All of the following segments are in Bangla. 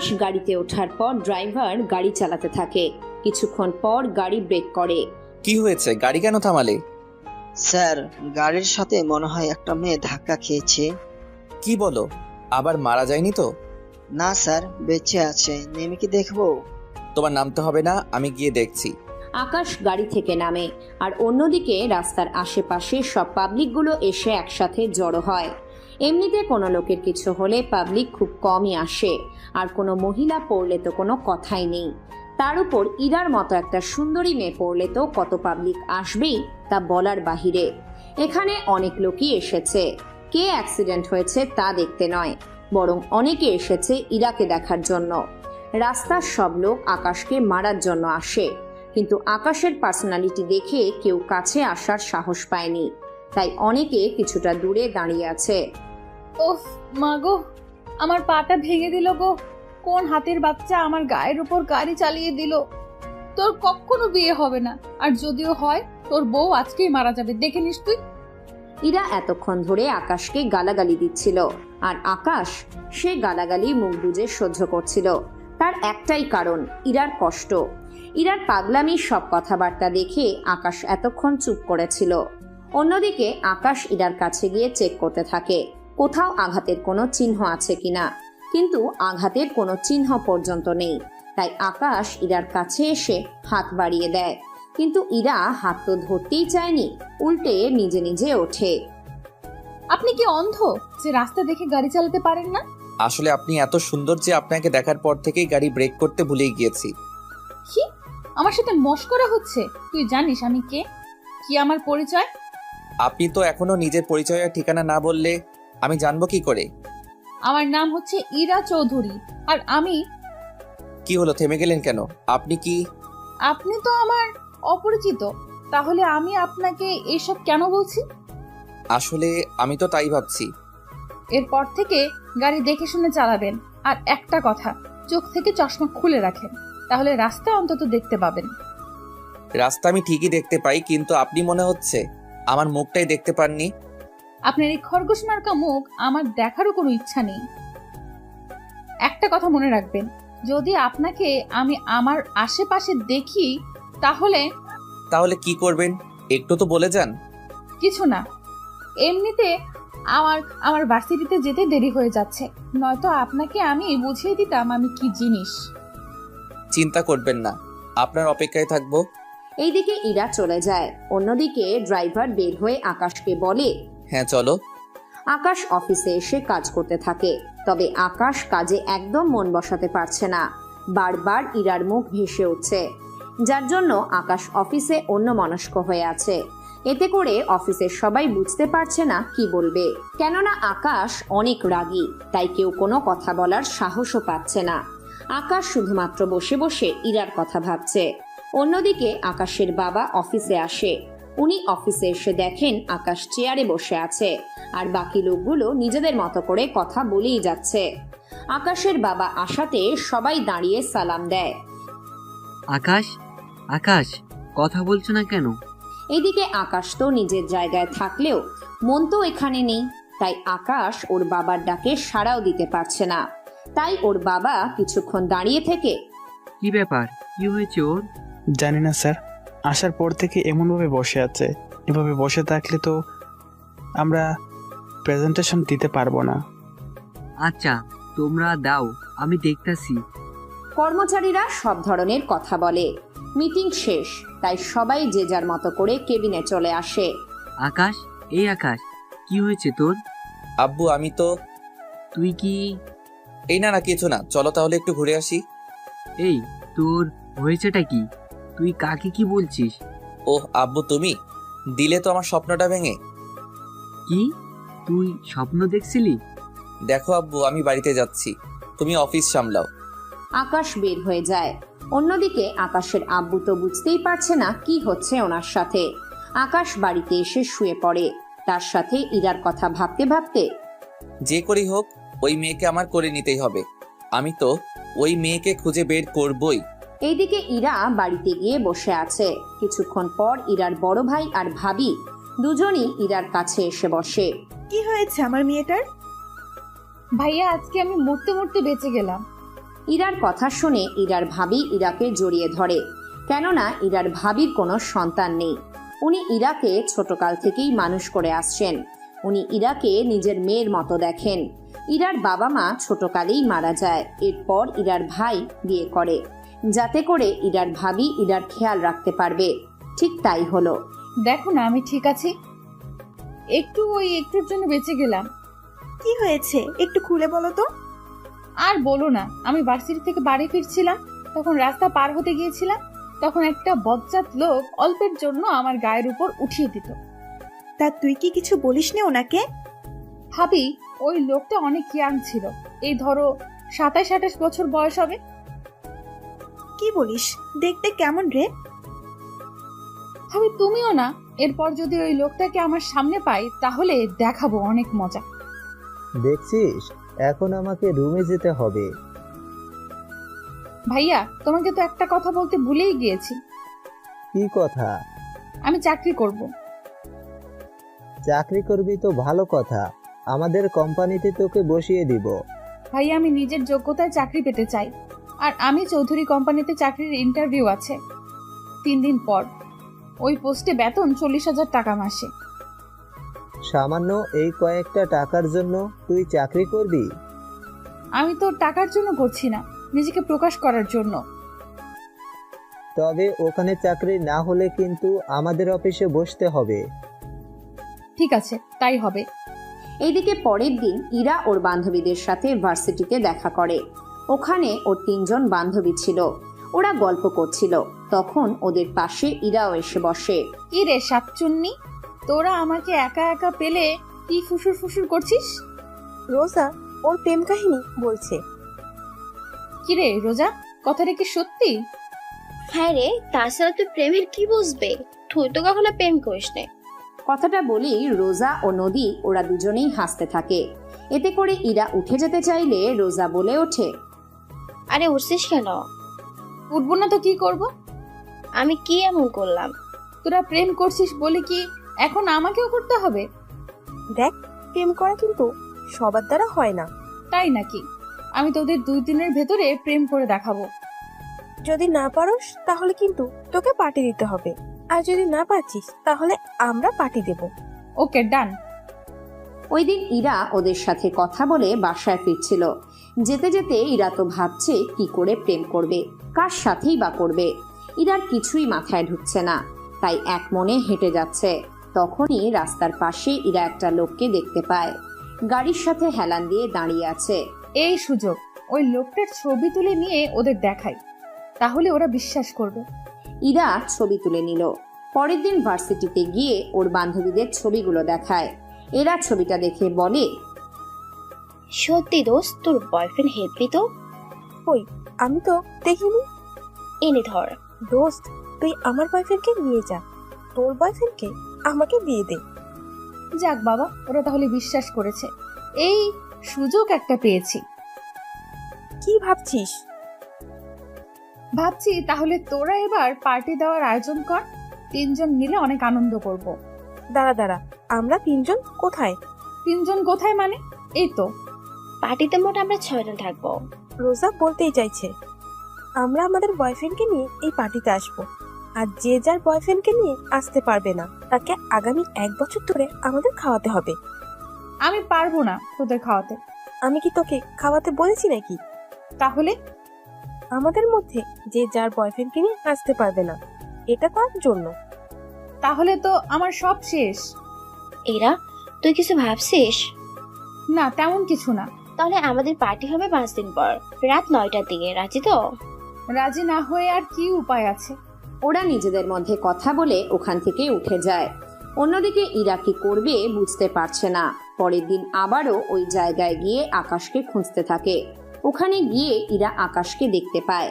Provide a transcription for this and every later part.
আকাশ গাড়িতে ওঠার পর ড্রাইভার গাড়ি চালাতে থাকে। কিছুক্ষণ পর গাড়ি ব্রেক করে। কি হয়েছে, গাড়ি কেন থামালে? স্যার, গাড়ির সাথে মনে হয় একটা মেয়ে ধাক্কা খেয়েছে। কি বলো, আবার মারা যায়নি তো? না স্যার, বেঁচে আছে। নেমে কি দেখবো? তোমার নামতে হবে না, আমি গিয়ে দেখছি। আকাশ গাড়ি থেকে নামে, আর অন্যদিকে রাস্তার আশেপাশে সব পাবলিকগুলো এসে একসাথে জড়ো হয়। এমনিতে কোনো লোকের কিছু হলে পাবলিক খুব কমই আসে, আর কোনো মহিলা পড়লে তো কোনো কথাই নেই। তার উপর ইরার মতো একটা সুন্দরী মেয়ে পড়লে তো কত পাবলিক আসবেই তা বলার বাহিরে। এখানে অনেক লোকই এসেছে, কে অ্যাক্সিডেন্ট হয়েছে তা দেখতে নয়, বরং অনেকে এসেছে ইরাকে দেখার জন্য। রাস্তার সব লোক আকাশকে মারার জন্য আসে, কিন্তু আকাশের পার্সোনালিটি দেখে কেউ কাছে আসার সাহস পায়নি, তাই অনেকে কিছুটা দূরে দাঁড়িয়ে আছে। ওহ মা গো, আমার পাটা ভেঙে দিল গো। কোন হাতের বাচ্চা আমার গায়ের উপর গাড়ি চালিয়ে দিল। তোর কখনো বিয়ে হবে না, আর যদিও হয় তোর বউ আজকেই মারা যাবে, দেখে নিস তুই। ইরা এতক্ষণ ধরে আকাশকে গালাগালি দিচ্ছিল, আর আকাশ সে গালাগালি মুখ বুজে সহ্য করছিল। তার একটাই কারণ, ইরার কষ্ট। ইরার পাগলামি সব কথাবার্তা দেখে আকাশ এতক্ষণ চুপ করেছিল। অন্যদিকে আকাশ ইরার কাছে গিয়ে চেক করতে থাকে কোথাও আঘাতের কোনো চিহ্ন আছে কিনা, কিন্তু আঘাতের কোনো চিহ্ন পর্যন্ত নেই। তাই আকাশ ইরার কাছে এসে হাত বাড়িয়ে দেয়, কিন্তু ইরা হাত তো ধরতেই চায়নি, উল্টে নিজে নিজে ওঠে। আপনি কি অন্ধ যে রাস্তা দেখে গাড়ি চালাতে পারেন না? আসলে আপনি এত সুন্দর যে আপনাকে দেখার পর থেকেই গাড়ি ব্রেক করতে ভুলেই গিয়েছি। কি আমার সাথে মশকরা হচ্ছে? তুই জানিস আমি কে, কি আমার পরিচয়? আপনি তো এখনো নিজের পরিচয় আর ঠিকানা না বললে আমি জানবো কি করে? আমার নাম হচ্ছে ইরা চৌধুরী, আর আমি। কি হলো, থেমে গেলেন কেন? আপনি কি? আপনি তো আমার অপরিচিত, তাহলে আমি আপনাকে এসব কেন বলছি? আসলে আমি তো তাই ভাবছি। এরপর থেকে গাড়ি দেখে শুনে চালাবেন, আর একটা কথা, চোখ থেকে চশমা খুলে রাখেন, তাহলে রাস্তা অন্তত দেখতে পাবেন। রাস্তা আমি ঠিকই দেখতে পাই, কিন্তু আপনি মনে হচ্ছে আমার মুখটাই দেখতে পাননি। আপনার এই খরগোশ মার্কা মুখ আমার দেখারও কোনো ইচ্ছা নেই। একটা কথা মনে রাখবেন, যদি আপনাকে আমি আমার আশেপাশে দেখি তাহলে। তাহলে কি করবেন একটু তো বলে যান। কিছু না, এমনিতে আমার আমার ভার্সিটিতে যেতে দেরি হয়ে যাচ্ছে, নয়তো আপনাকে আমি বুঝিয়ে দিতাম আমি কি জিনিস। চিন্তা করবেন না, আপনার অপেক্ষায় থাকবো। এইদিকে ইরা চলে যায়। অন্যদিকে ড্রাইভার বের হয়ে আকাশকে বলে, হ্যাঁ চলো। আকাশ অফিসে এসে কাজ করতে থাকে, তবে আকাশ কাজে একদম মন বসাতে পারছে না। বারবার ইরার মুখ ভেসে উঠছে, যার জন্য আকাশ অফিসে অন্যমনস্ক হয়ে আছে। এতে করে অফিসের সবাই বুঝতে পারছে না কি বলবে, কেননা আকাশ অনেক রাগী, তাই কেউ কোনো কথা বলার সাহসও পাচ্ছে না। আকাশ শুধুমাত্র বসে বসে ইরার কথা ভাবছে। অন্যদিকে আকাশের বাবা অফিসে আসে। উনি অফিসে এসে দেখেন আকাশ চেয়ারে বসে আছে, আর বাকি লোকগুলো নিজেদের মতো করে কথা বলেই যাচ্ছে। আকাশের বাবা আসাতে সবাই দাঁড়িয়ে সালাম দেয়। আকাশ, আকাশ, কথা বলছো না কেন? এদিকে আকাশ তো নিজের জায়গায় থাকলেও মন তো এখানে নেই, তাই আকাশ ওর বাবার ডাকে সাড়াও দিতে পারছে না। তাই ওর বাবা কিছুক্ষণ দাঁড়িয়ে থেকে, কি ব্যাপার, কি হয়েছে ওর? জানি না স্যার, আসার পর থেকে এমনভাবে বসে আছে। এভাবে বসে থাকলে তো আমরা প্রেজেন্টেশন দিতে পারবো না। আচ্ছা, তোমরা দাও, আমি দেখতাছি। কর্মচারীরা সব ধরনের কথা বলে। মিটিং শেষ, তাই সবাই যে যার মতো করে কেবিনে চলে আসে। আকাশ, এই আকাশ, কি হয়েছে তোর? আব্বু আমি তো। তুই কি? এই না না, কিছু না, চলো তাহলে একটু ঘুরে আসি। এই, তোর হয়েছেটা কি? তুই কাকে কি বলছিস? ওহ আব্বু, তুমি দিলে তো আমার স্বপ্নটা ভেঙে। কি, তুই স্বপ্ন দেখছিলি? দেখো আব্বু, আমি বাড়িতে যাচ্ছি, তুমি অফিস সামলাও। আকাশ বের হয়ে যায়। অন্যদিকে আকাশের আব্বু তো বুঝতেই পারছে না কি হচ্ছে ওনার সাথে। আকাশ বাড়িতে এসে শুয়ে পড়ে, তার সাথে ইরার কথা ভাবতে ভাবতে। যে করেই হোক ওই মেয়েকে আমার করে নিতেই হবে, আমি তো ওই মেয়েকে খুঁজে বের করবই। এইদিকে ইরা বাড়িতে গিয়ে বসে আছে। কিছুক্ষণ পর ইরার বড় ভাই আর ভাবি দুজনই ইরার কাছে এসে বসে। কি হয়েছে আমার মেয়েটার? ভাইয়া, আজকে আমি মরতে মরতে বেঁচে গেলাম। ইরার কথা শুনে ইরার ভাবি ইরাকে জড়িয়ে ধরে, কেননা ইরার ভাবির কোনো সন্তান নেই। উনি ইরাকে ছোটকাল থেকেই মানুষ করে আসছেন। উনি ইরাকে নিজের মেয়ের মতো দেখেন। ইরার বাবা মা ছোটকালেই মারা যায়। এরপর ইরার ভাই বিয়ে করে, যাতে করে ইরার ভাবি ইরার খেয়াল রাখতে পারবে। ঠিক তাই হলো। দেখো না আমি ঠিক আছি, একটুর জন্য বেঁচে গেলাম। কি হয়েছে একটু খুলে বলো তো। আর বলো না, আমি ভার্সিটি থেকে বাড়ি ফিরছিলাম, তখন রাস্তা পার হতে গিয়েছিলাম, তখন একটা বজ্জাত লোক অল্পের জন্য আমার গায়ের উপর উঠিয়ে দিত। তা তুই কি কিছু বলিসনি ওনাকে? ভাবি ওই লোকটা অনেক ইয়াং ছিল, এই ধরো 27-28 বছর বয়স হবে। কি বলিস, দেখতে কেমন রে? ভাবি তুমিও না, এরপর যদি ওই লোকটাকে আমার সামনে পাই তাহলে দেখাবো অনেক মজা। দেখছিস, এখন আমাকে রুমে যেতে হবে। ভাইয়া তোমাকে তো একটা কথা বলতে ভুলেই গিয়েছি, কি কথা? আমি চাকরি করব। চাকরি করবি তো ভালো কথা, আমাদের কোম্পানিতে তোকে বসিয়ে দিব। ভাইয়া আমি নিজের যোগ্যতায় চাকরি পেতে চাই, আর আমি চৌধুরী কোম্পানিতে চাকরির ইন্টারভিউ আছে 3 দিন পর। ওই পোস্টে বেতন 40,000 টাকা মাসে। সামান্য এই কয়েকটা টাকার জন্য তুই চাকরি করবি? আমি তো টাকার জন্য করছি না, নিজেকে প্রকাশ করার জন্য। তবে ওখানে চাকরি না হলে কিন্তু আমাদের অফিসে বসতে হবে। ঠিক আছে, তাই হবে। এইদিকে পরের দিন ইরা ওর বান্ধবীদের সাথে ভার্সিটিতে দেখা করে। ওখানে ওর 3 জন বান্ধবী ছিল, ওরা গল্প করছিল। তখন ওদের পাশে ইরাও এসে বসে। কি রে সাতচুন্নি, তোরা আমাকে একা একা পেলে কি ফুসুর ফুসুর করছিস? রোজা ওর প্রেম কাহিনী বলছে। কি রে রোজা, কথাটা কি সত্যি? হ্যাঁ রে, তাছাড়া তুই প্রেমের কি বুঝবে? তুই তো কখনো প্রেম করিস না। কথাটা বলেই রোজা ও নদী ওরা দুজনেই হাসতে থাকে। এতে করে ইরা উঠে যেতে চাইলে রোজা বলে ওঠে, আরে উঠছিস কেন? উঠবো না তো কি করব? আমি কি এমন করলাম? তোরা প্রেম করছিস বলে কি এখন আমাকেও করতে হবে? দেখ, প্রেম করা কিন্তু সবার দ্বারা হয় না। তাই নাকি? আমি তোদের 2 দিনের ভেতরে প্রেম করে দেখাবো। যদি না পারোস তাহলে কিন্তু তোকে পার্টি দিতে হবে, আর যদি না পারছিস তাহলে আমরা পার্টি দেব। ওকে, ডান। ওই দিন ইরা ওদের সাথে কথা বলে বাসায় ফিরছিল। যেতে যেতে ইরা তো ভাবছে কি করে প্রেম করবে, কার সাথেই বা করবে। ইরার কিছুই মাথায় ঢুকছে না, তাই এক মনে হেঁটে যাচ্ছে। তখনই রাস্তার পাশে ইরা একটা লোককে দেখতে পায়, গাড়ির সাথে হেলান দিয়ে দাঁড়িয়ে আছে। এই সুযোগ, ওই লোকটার ছবি তুলে নিয়ে ওদের দেখাই, তাহলে ওরা বিশ্বাস করবে। ইরা ছবি তুলে নিল। পরের দিন ভার্সিটিতে গিয়ে ওর বান্ধবীদের ছবিগুলো দেখায়। এরা ছবিটা দেখে বলে, সত্যি দোস্ত, তোর বয়ফ্রেন্ড হেপি তো? ওই আমি তো দেখিনি। এনে ধর। দোস্ত, তুই আমার বয়ফ্রেন্ডকে নিয়ে যা, তোর বয়ফ্রেন্ডকে আমাকে দিয়ে দে। যাক বাবা, ওরা তাহলে বিশ্বাস করেছে। এই সুযোগ একটা পেয়েছি। কি ভাবছিস? ভাবছি তাহলে তোরা এবার পার্টি দেওয়ার আয়োজন কর, 3 জন মিলে অনেক আনন্দ করব। দাঁড়া দাঁড়া, আমরা 3 জন কোথায়? 3 জন কোথায় মানে? এই তো পার্টিতে মোট আমরা 6 জন থাকবো। রোজা বলতেই চাইছে আমরা আমাদের বয়ফ্রেন্ডকে নিয়ে এই পার্টিতে আসবো, আর যে যার বয়ফ্রেন্ডকে নিয়ে আসতে পারবে না তাকে আগামী 1 বছর ধরে আমাদের খাওয়াতে হবে। আমি পারবো না তোদের খাওয়াতে। আমি কি তোকে খাওয়াতে বলেছি নাকি? তাহলে আমাদের মধ্যে যে যার বয়ফ্রেন্ডকে নিয়ে আসতে পারবে না, এটা তার জন্য। তাহলে তো আমার সব শেষ। এরা, তুই কিছু ভাবছিস? না, তেমন কিছু না। তাহলে আমাদের পার্টি হবে 5 দিন পর, রাত 9টার দিকে। রাজি তো? রাজি না হয়ে আর কি উপায় আছে? ওরা নিজেদের মধ্যে কথা বলে ওখান থেকে উঠে যায়। অন্যদিকে ইরা কি করবে বুঝতে পারছে না। পরের দিন আবারও ওই জায়গায় গিয়ে আকাশকে খুঁজতে থাকে। ওখানে গিয়ে ইরা আকাশকে দেখতে পায়।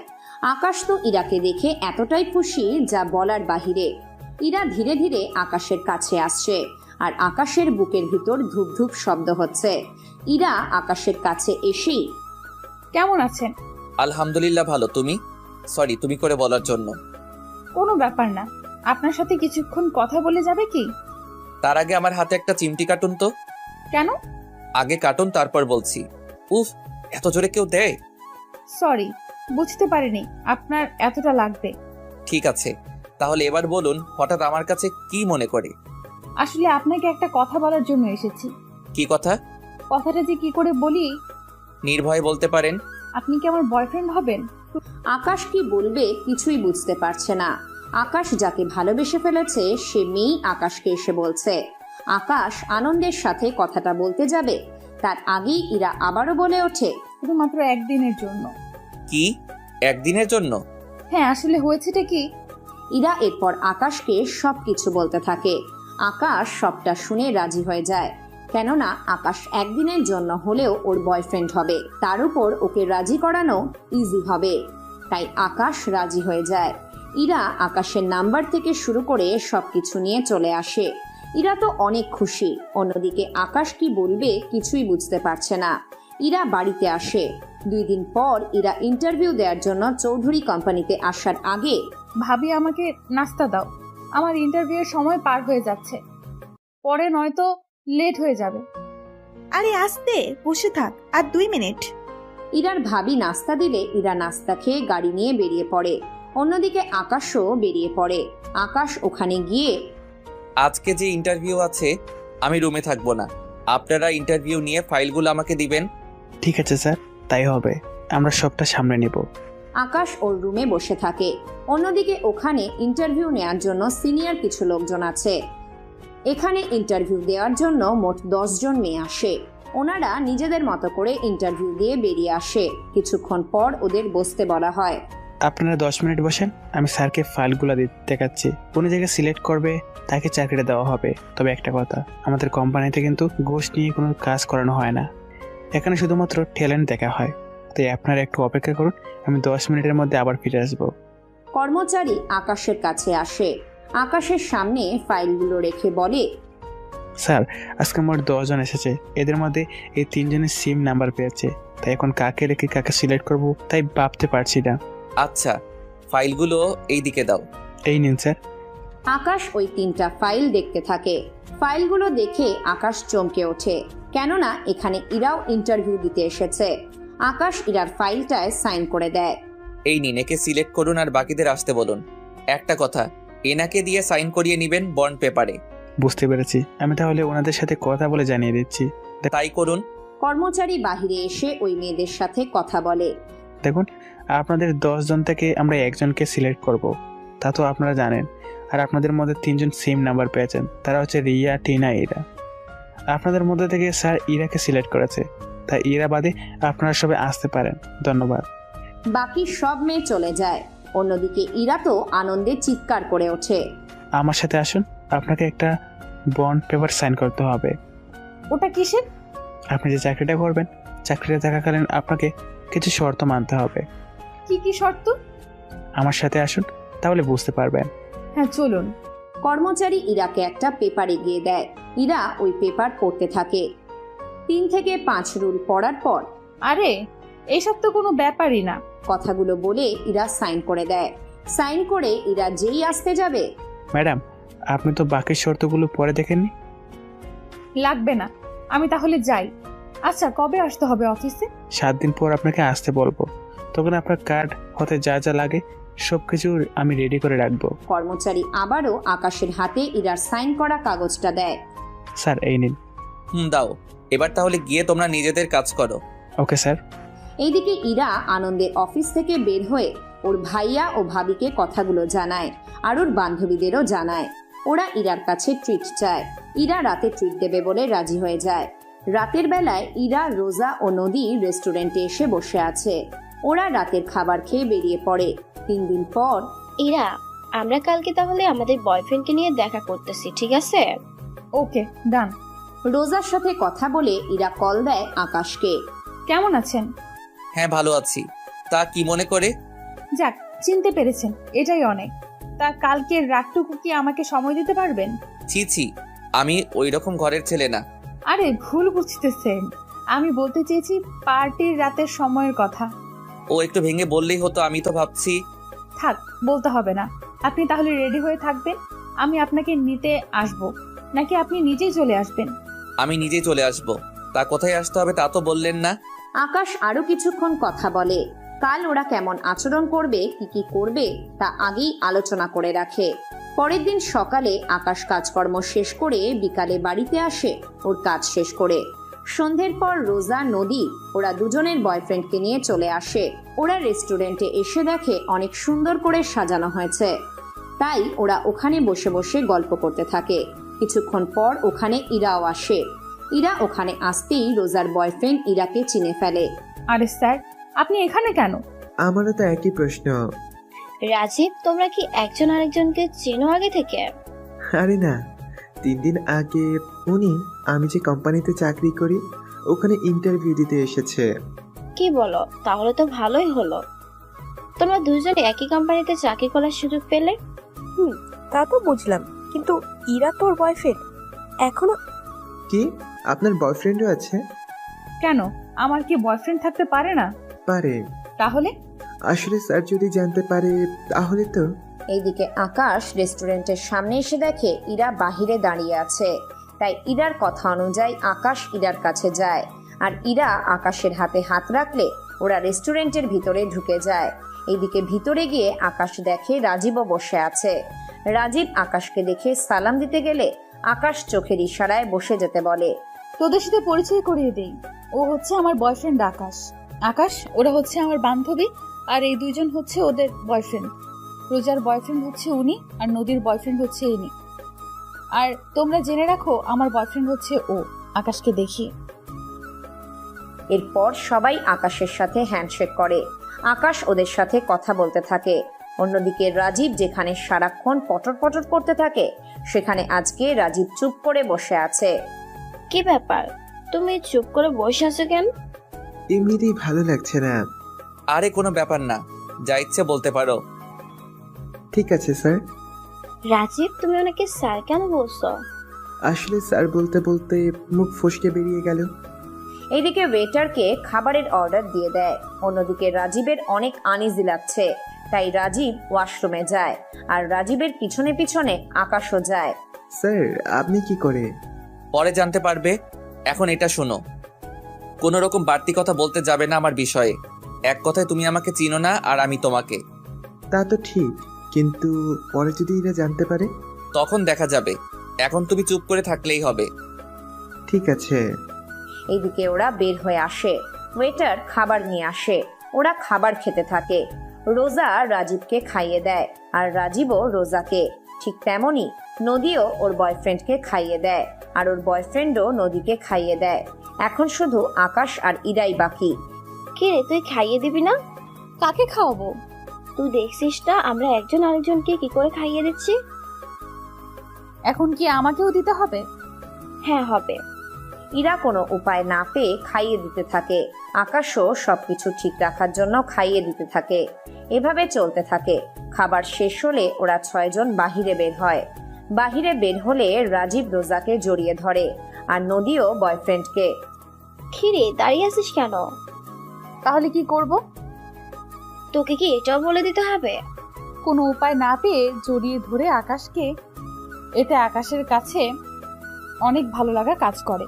আকাশ তো ইরাকে দেখে এতটাই খুশি যা বলার বাহিরে। ইরা ধীরে ধীরে আকাশের কাছে আসছে, আর আকাশের বুকের ভিতর ধূপ ধূপ শব্দ হচ্ছে। ইরা আকাশের কাছে এসেই, কেমন আছেন? আলহামদুলিল্লাহ ভালো, তুমি? সরি তুমি করে বলার জন্য। কোনো ব্যাপার না, আপনার সাথে কিছুক্ষণ কথা বলে যাবে কি? তার আগে আমার হাতে একটা চিমটি কাটুন তো। কেন? আগে কাটুন তারপর বলছি। উফ, এত জোরে কেউ দেয়? সরি, বুঝতে পারিনি আপনার এতটা লাগবে। ঠিক আছে, তাহলে এবার বলুন হঠাৎ আমার কাছে কি মনে করে? আসলে আপনাকে একটা কথা বলার জন্য এসেছি। কি কথা? কথাটা যে কি করে বলি। নির্ভয়ে বলতে পারেন। আপনি কি আমার বয়ফ্রেন্ড হবেন? আকাশ কি বলবে কিছুই বুঝতে পারছে না। আকাশ যাকে ভালোবেসে ফেলেছে সে মেয়েই আকাশকে এসে বলছে। আকাশ আনন্দের সাথে কথাটা বলতে যাবে, তার আগেই ইরা আবারও বলে ওঠে, শুধুমাত্র একদিনের জন্য। কি একদিনের জন্য? হ্যাঁ, আসলে হয়েছেটা কি, ইরা এরপর আকাশকে সবকিছু বলতে থাকে। আকাশ সবটা শুনে রাজি হয়ে যায়, কেননা আকাশ একদিনের জন্য হলেও ওর বয়ফ্রেন্ড হবে, তার উপর ওকে রাজি করানো ইজি হবে। তাই আকাশ রাজি হয়ে যায়। ইরা আকাশের নাম্বার থেকে শুরু করে সবকিছু নিয়ে চলে আসে। ইরা তো অনেক খুশি, অন্যদিকে আকাশ কি বলবে কিছুই বুঝতে পারছে না। ইরা বাড়িতে আসে। 2 দিন পর ইরা ইন্টারভিউ দেওয়ার জন্য চৌধুরী কোম্পানিতে আসার আগে, ভাবি আমাকে নাস্তা দাও, আমার ইন্টারভিউয়ের সময় পার হয়ে যাচ্ছে, পরে নয়তো লেট হয়ে যাবে। আরে আস্তে, বসে থাক, আর 2 মিনিট। ইরার ভাবি নাস্তা দিলে ইরা নাস্তা খেয়ে গাড়ি নিয়ে বেরিয়ে পড়ে। অন্যদিকে আকাশও বেরিয়ে পড়ে। আকাশ ওখানে গিয়ে, আজকে যে ইন্টারভিউ আছে আমি রুমে থাকবো না, আপনারা ইন্টারভিউ নিয়ে ফাইলগুলো আমাকে দিবেন। ঠিক আছে স্যার, তাই হবে, আমরা সবটা সামনে নেব। আকাশ ওর রুমে বসে থাকে। অন্যদিকে ওখানে ইন্টারভিউ নেওয়ার জন্য সিনিয়র কিছু লোকজন আছে। এখানে ইন্টারভিউ দেওয়ার জন্য মোট 10 জন মেয়ে আসে। ওনারা নিজেদের মতো করে ইন্টারভিউ দিয়ে বেরিয়ে আসে। কিছুক্ষণ পর ওদের বসতে বলা হয়। আপনারা 10 মিনিট বসেন, আমি স্যারকে ফাইলগুলো দেখাচ্ছি। উনি যাকে সিলেক্ট করবে তাকে চাকরিটা দেওয়া হবে। তবে একটা কথা, আমাদের কোম্পানিতে কিন্তু ঘুষ নিয়ে কোনো কাজ করানো হয় না, এখানে শুধুমাত্র ট্যালেন্ট দেখা হয়। তাই আপনারা একটু অপেক্ষা করুন, আমি 10 মিনিটের মধ্যে আবার ফিরে আসবো। কর্মচারী আকাশের কাছে আসে। আকাশের সামনে ফাইলগুলো রেখে বলে, স্যার, আজকে মোট 10 জন এসেছে, এদের মধ্যে এই 3 জনের সিম নাম্বার পেয়েছে, তাই এখন কাকে রেখে কাকে সিলেক্ট করব তাই ভাবতে পারছি না। আচ্ছা, ফাইলগুলো এই দিকে দাও। এই নিন স্যার। আকাশ ওই 3টা ফাইল দেখতে থাকে। ফাইলগুলো দেখে আকাশ চমকে ওঠে, কেননা এখানে ইরাও ইন্টারভিউ দিতে এসেছে। আকাশ ইরার ফাইলটায় সাইন করে দেয়। এই নিন, একে সিলেক্ট করুন আর বাকিদের আসতে বলুন। একটা কথা, এনাকে দিয়ে সাইন করিয়ে নেবেন বন্ড পেপারে। বুঝতে পেরেছি, আমি তাহলে ওনাদের সাথে কথা বলে জানিয়ে দিচ্ছি। তাই করুন। কর্মচারী বাহিরে এসে ওই মেয়েদের সাথে কথা বলে। দেখুন, আপনাদের 10 জন থেকে আমরা একজনকে সিলেক্ট করব, তা তো আপনারা জানেন। আর আপনাদের মধ্যে 3 জন সেম নাম্বার পেয়েছেন, তারা হচ্ছে রিয়া, টিনা, ইরা। আপনাদের মধ্যে থেকে স্যার ইরাকে সিলেক্ট করেছে, তাই ইরা বাদে আপনারা সবাই আসতে পারেন। ধন্যবাদ। বাকি সব মেয়ে চলে যায়। অন্যদিকে ইরা তো আনন্দে চিৎকার করে ওঠে। আমার সাথে আসুন, আপনাকে একটা বন্ড পেপার সাইন করতে হবে। ওটা কিসের? আপনি যে চাকরিটা করবেন, চাকরিটা থাকাকালীন আপনাকে কিছু শর্ত মানতে হবে। কি কি শর্ত? আমার সাথে আসুন, তাহলে বুঝতে পারবেন। হ্যাঁ, চলুন। কর্মচারী ইরাকে একটা পেপার এগিয়ে দেয়। ইরা ওই পেপার পড়তে থাকে। 3 থেকে 5 রুল পড়ার পর, আরে এইসব তো কোনো ব্যাপারই না, কথাগুলো বলে ইরা সাইন করে দেয়। সাইন করে ইরা যেই আসতে যাবে, ম্যাডাম, আপনি তো বাকি শর্তগুলো পরে দেখেননি। লাগবে না, আমি তাহলে যাই। আচ্ছা, কবে আসতে হবে অফিসে? 7 দিন পর আপনাকে আসতে বলবো, তখন আপনার কার্ড হতে যা যা লাগে সবকিছু আমি রেডি করে রাখবো। কর্মচারী আবারও আকাশের হাতে ইরার সাইন করা কাগজটা দেয়। স্যার, এই নিন। দাও, এবার তাহলে গিয়ে তোমরা নিজেদের কাজ করো। Okay sir. এইদিকে ইরা আনন্দের অফিস থেকে বের হয়ে ওর ভাইয়া ও ভাবিকে কথাগুলো জানায়, আর ওর বান্ধবীদেরও জানায়। ওরা ইরার কাছে ট্রিট চায়। ইরা রাতে ট্রিট দেবে বলে রাজি হয়ে যায়। রাতের বেলায় ইরা, রোজা ও নদী রেস্টুরেন্টে এসে বসে আছে। ওরা রাতের খাবার খেয়ে বেরিয়ে পড়ে। 3 দিন পর, ইরা, আমরা কালকে তাহলে আমাদের বয়ফ্রেন্ডকে নিয়ে দেখা করতেছি, ঠিক আছে? ওকে, ডান। রোজার সাথে কথা বলে ইরা কল দেয় আকাশকে। কেমন আছেন? হ্যাঁ, ভালো আছি। তা কি মনে করে? যাক, চিনতে পেরেছেন, এটাই অনেক। তা কালকের রাতটুকু কি আমাকে সময় দিতে পারবেন? ছি ছি, আমি ওই রকম ঘরের ছেলে না। আরে ভুল বুঝতেছেন, আমি বলতে চেয়েছি পার্টির রাতের সময়ের কথা। ও একটু ভেঙে বললেই হতো, আমি তো ভাবছি। থাক, বলতে হবে না। আপনি তাহলে রেডি হয়ে থাকবেন, আমি আপনাকে নিতে আসব, নাকি আপনি নিজেই চলে আসবেন? আমি নিজেই চলে আসব। তা কোথায় আসতে হবে তা তো বললেন না। আকাশ আরো কিছুক্ষণ কথা বলে। কাল ওরা কেমন আচরণ করবে, কি করবে তা আগেই আলোচনা করে রাখে। পরের দিন সকালে আকাশ কাজকর্ম শেষ করে বিকালে বাড়িতে আসে ওর কাজ শেষ করে। সন্ধ্যের পর রোজা, নদী ওরা দুজনের বয়ফ্রেন্ডকে নিয়ে চলে আসে। ওরা রেস্টুরেন্টে এসে দেখে অনেক সুন্দর করে সাজানো হয়েছে, তাই ওরা ওখানে বসে বসে গল্প করতে থাকে। কিছুক্ষণ পর ওখানে ইরাও আসে। ইরা ওখানে আসতেই রোজার বয়ফ্রেন্ড ইরাকে চিনে ফেলে। আরে স্যার, আপনি এখানে কেন? আমারও তো একই প্রশ্ন। রাজীব, তোমরা কি একজন আরেকজনকে চেনো আগে থেকে? আরে না, 3 দিন আগে উনি আমি যে কোম্পানিতে চাকরি করি ওখানে ইন্টারভিউ দিতে এসেছে। কি বলো? তাহলে তো ভালোই হলো, তোমরা দুজনে একই কোম্পানিতে চাকরি করার সুযোগ পেলে। তা তো বুঝলাম, কিন্তু ইরা তোর বয়ফ্রেন্ড এখনো? কি, আপনার বয়ফ্রেন্ডও আছে? কেন, আমার কি বয়ফ্রেন্ড থাকতে পারে না? পারে। তাহলে? আসলে স্যার যদি জানতে পারে তাহলে তো। এইদিকে আকাশ রেস্টুরেন্টের সামনে এসে দেখে ইরা বাহিরে দাঁড়িয়ে আছে, তাই ইরার কথা অনুযায়ী আকাশ ইরার কাছে যায়। আর ইরা আকাশের হাতে হাত রাখলে ওরা রেস্টুরেন্টের ভিতরে ঢুকে যায়। এইদিকে ভিতরে গিয়ে আকাশ দেখে রাজীবও বসে আছে। রাজীব আকাশকে দেখে সালাম দিতে গেলে আকাশ চোখের ইশারায় বসে যেতে বলে। তোদের সাথে পরিচয় করিয়ে দেই, ও হচ্ছে আমার বয়ফ্রেন্ড আকাশ। আকাশ, ওরা হচ্ছে আমার বান্ধবী, আর এই দুইজন হচ্ছে ওদের বয়ফ্রেন্ড। রোজার বয়ফ্রেন্ড হচ্ছে উনি, আর নদীর বয়ফ্রেন্ড হচ্ছে ইনি। আর তোমরা জেনে রাখো, আমার বয়ফ্রেন্ড হচ্ছে ও। আকাশকে দেখি। এরপর সবাই আকাশের সাথে হ্যান্ডশেক করে। আকাশ ওদের সাথে কথা বলতে থাকে। অন্যদিকে রাজীব যেখানে সারাক্ষণ পটর পটর করতে থাকে, সেখানে আজকে রাজীব চুপ করে বসে আছে। কি ব্যাপার, তুমি চুপ করে বসে আছো কেন? এমনিতেই ভালো লাগছে না। আরে কোনো ব্যাপার না, যা ইচ্ছে বলতে পারো। ঠিক আছে স্যার। রাজীব, তুমি ওনাকে স্যার কেন বলছো? আসলে স্যার বলতে বলতে মুখ ফসকে বেরিয়ে গেল। এইদিকে ওয়েটারকে খাবারের অর্ডার দিয়ে দেয়। অন্যদিকে রাজীবের অনেক আনইজি লাগছে, তাই রাজীব ওয়াশরুমে যায়। আর রাজীবের পিছনে পিছনে আকাশও যায়। স্যার আপনি কি করে? পরে জানতে পারবে, এখন এটা শোনো। কোনো রকম বাড়তি কথা বলতে যাবে না আমার বিষয়ে। এক কথায় তুমি আমাকে চিনো না আর আমি তোমাকে। তা তো ঠিক, কিন্তু পরে যদি এরা জানতে পারে? তখন দেখা যাবে, এখন তুমি চুপ করে থাকলেই হবে। ঠিক আছে। এইদিকে ওরা বের হয়ে আসে। ওয়েটার খাবার নিয়ে আসে। ওরা খাবার খেতে থাকে। রোজা রাজীবকে খাইয়ে দেয়, আর রাজীবও রোজাকে। ঠিক তেমনই নদীও ওর বয়ফ্রেন্ডকে খাইয়ে দেয়, আর ওর বয়ফ্রেন্ডও নদীকে খাইয়ে দেয়। এখন শুধু আকাশ আর ইরাই বাকি। কে রে, তুই খাইয়ে দিবি না? কাকে খাওয়াবো? তুই দেখছিস না আমরা একজন আরেকজনকে কি করে খাইয়ে দিচ্ছি। এখন কি আমাকেও দিতে হবে? হ্যাঁ, হবে। ইরা কোনো উপায় না পেয়ে খাইয়ে দিতে থাকে। আকাশও সবকিছু ঠিক রাখার জন্য খাইয়ে দিতে থাকে। এভাবে চলতে থাকে। খাবার শেষ হলে ওরা 6 জন বাহিরে বের হয়। বাহিরে বের হলে রাজীব রোজাকে জড়িয়ে ধরে, আর নদীও বয়ফ্রেন্ডকে। খিরে, দাঁড়িয়ে আছিস কেন? তাহলে কি করব? তোকে কি এটাও বলে দিতে হবে? কোনো উপায় না পেয়ে জড়িয়ে ধরে আকাশকে। এতে আকাশের কাছে অনেক ভালো লাগা কাজ করে।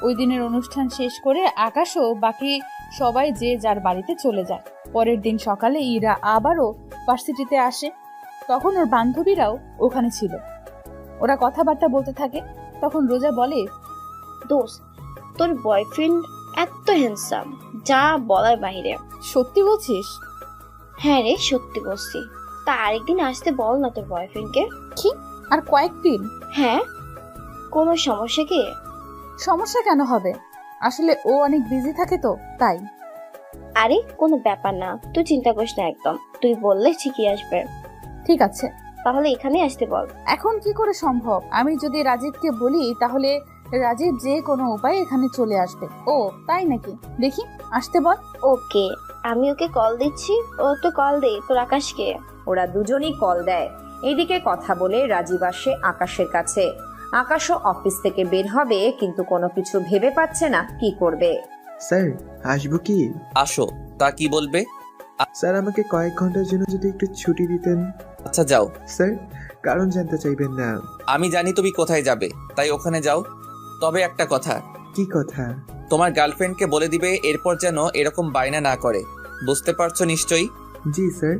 ওই দিনের অনুষ্ঠান শেষ করে আকাশও বাকি সবাই যে যার বাড়িতে চলে যায়। পরের দিন সকালে ইরা আবারও ভার্সিটিতে আসে। তখন ওর বান্ধবীরাও ওখানে ছিল। ওরা কথাবার্তা বলতে থাকে। তখন রোজা বলে, দোস্ত, তোর বয়ফ্রেন্ড এত হ্যান্ডসাম, যা বলার বাইরে। সত্যি বলছিস? হ্যাঁ রে, সত্যি বলছি। তা আরেকদিন আসতে বল না তোর বয়ফ্রেন্ডকে। কি, আর কয়েকদিন? হ্যাঁ। কোনো সমস্যা কি? সমস্যা কেন হবে? আসলে ও অনেক বিজি থাকে তো, তাই। আরে কোনো ব্যাপার না, তুই চিন্তা করিস না একদম। তুই বললে ঠিকই আসবে। ঠিক আছে, তাহলে এখানে আসতে বল। এখন কি করে সম্ভব? আমি যদি রাজীবকে বলি তাহলে রাজীব যে কোনো উপায়ে এখানে চলে আসবে। ও তাই নাকি? দেখি, আসতে বল। ওকে, আমি ওকে কল দিচ্ছি। ও তো কল দে তোর আকাশকে। ওরা দুজনই কল দেয়। এইদিকে কথা বলে রাজীব আসে আকাশের কাছে। আকাশও অফিস থেকে বের হবে, কিন্তু কোনো কিছু ভেবে পাচ্ছে না কি করবে। স্যার আসবো কি? আসো, তা কি বলবে? স্যার আমাকে কয়েক ঘন্টার জন্য যদি একটু ছুটি দিতেন। আচ্ছা যাও। স্যার কারণ জানতে চাইবেন না? আমি জানি তুমি কোথায় যাবে, তাই ওখানে যাও। তবে একটা কথা। কি কথা? তোমার গার্লফ্রেন্ডকে বলে দিবে এরপর যেন এরকম বায়না না করে। বুঝতে পারছো নিশ্চয়ই? জি স্যার।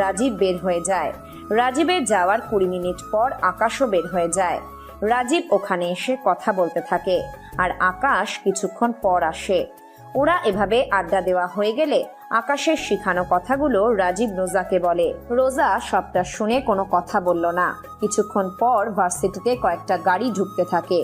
রাজীব বের হয়ে যায়। রাজীবের যাওয়ার 20 মিনিট পর আকাশও বের হয়ে যায়। রাজীব ওখানে এসে কথা বলতে থাকে আর আকাশ কিছুক্ষণ পর আসে। ওরা এভাবে আড্ডা দেওয়া হয়ে গেলে আকাশের শিখানো কথাগুলো রাজীব রোজাকে বলে। রোজা সবটা শুনে কোনো কথা বলল না। কিছুক্ষণ পর ভার্সিটিতে কয়েকটা গাড়ি ঢুকতে থাকে।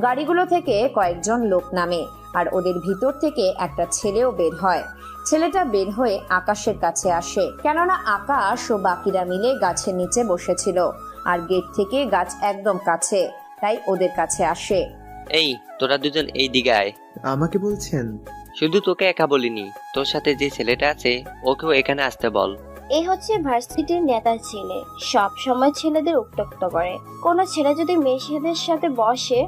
গাড়িগুলো থেকে কয়েকজন লোক নামে আর ওদের ভিতর থেকে একটা ছেলেও বের হয়। ছেলেটা বের হয়ে আকাশের কাছে আসে, কেননা আকাশ ও বাকিরা মিলে গাছের নিচে বসেছিল আর গেট থেকে গাছ একদম কাছে, তাই ওদের কাছে আসে। এই তোরা দুজন এই দিকে আয়। আমাকে বলছেন? শুধু তোকে একা বলিনি, তোর সাথে যে ছেলেটা আছে ওকেও এখানে আসতে বল। এই হচ্ছে ভার্সিটির নেতার ছেলে, সব সময় ছেলেদের উত্ত্যক্ত করে। কোনো ছেলে যদি মেয়েদের সাথে বসে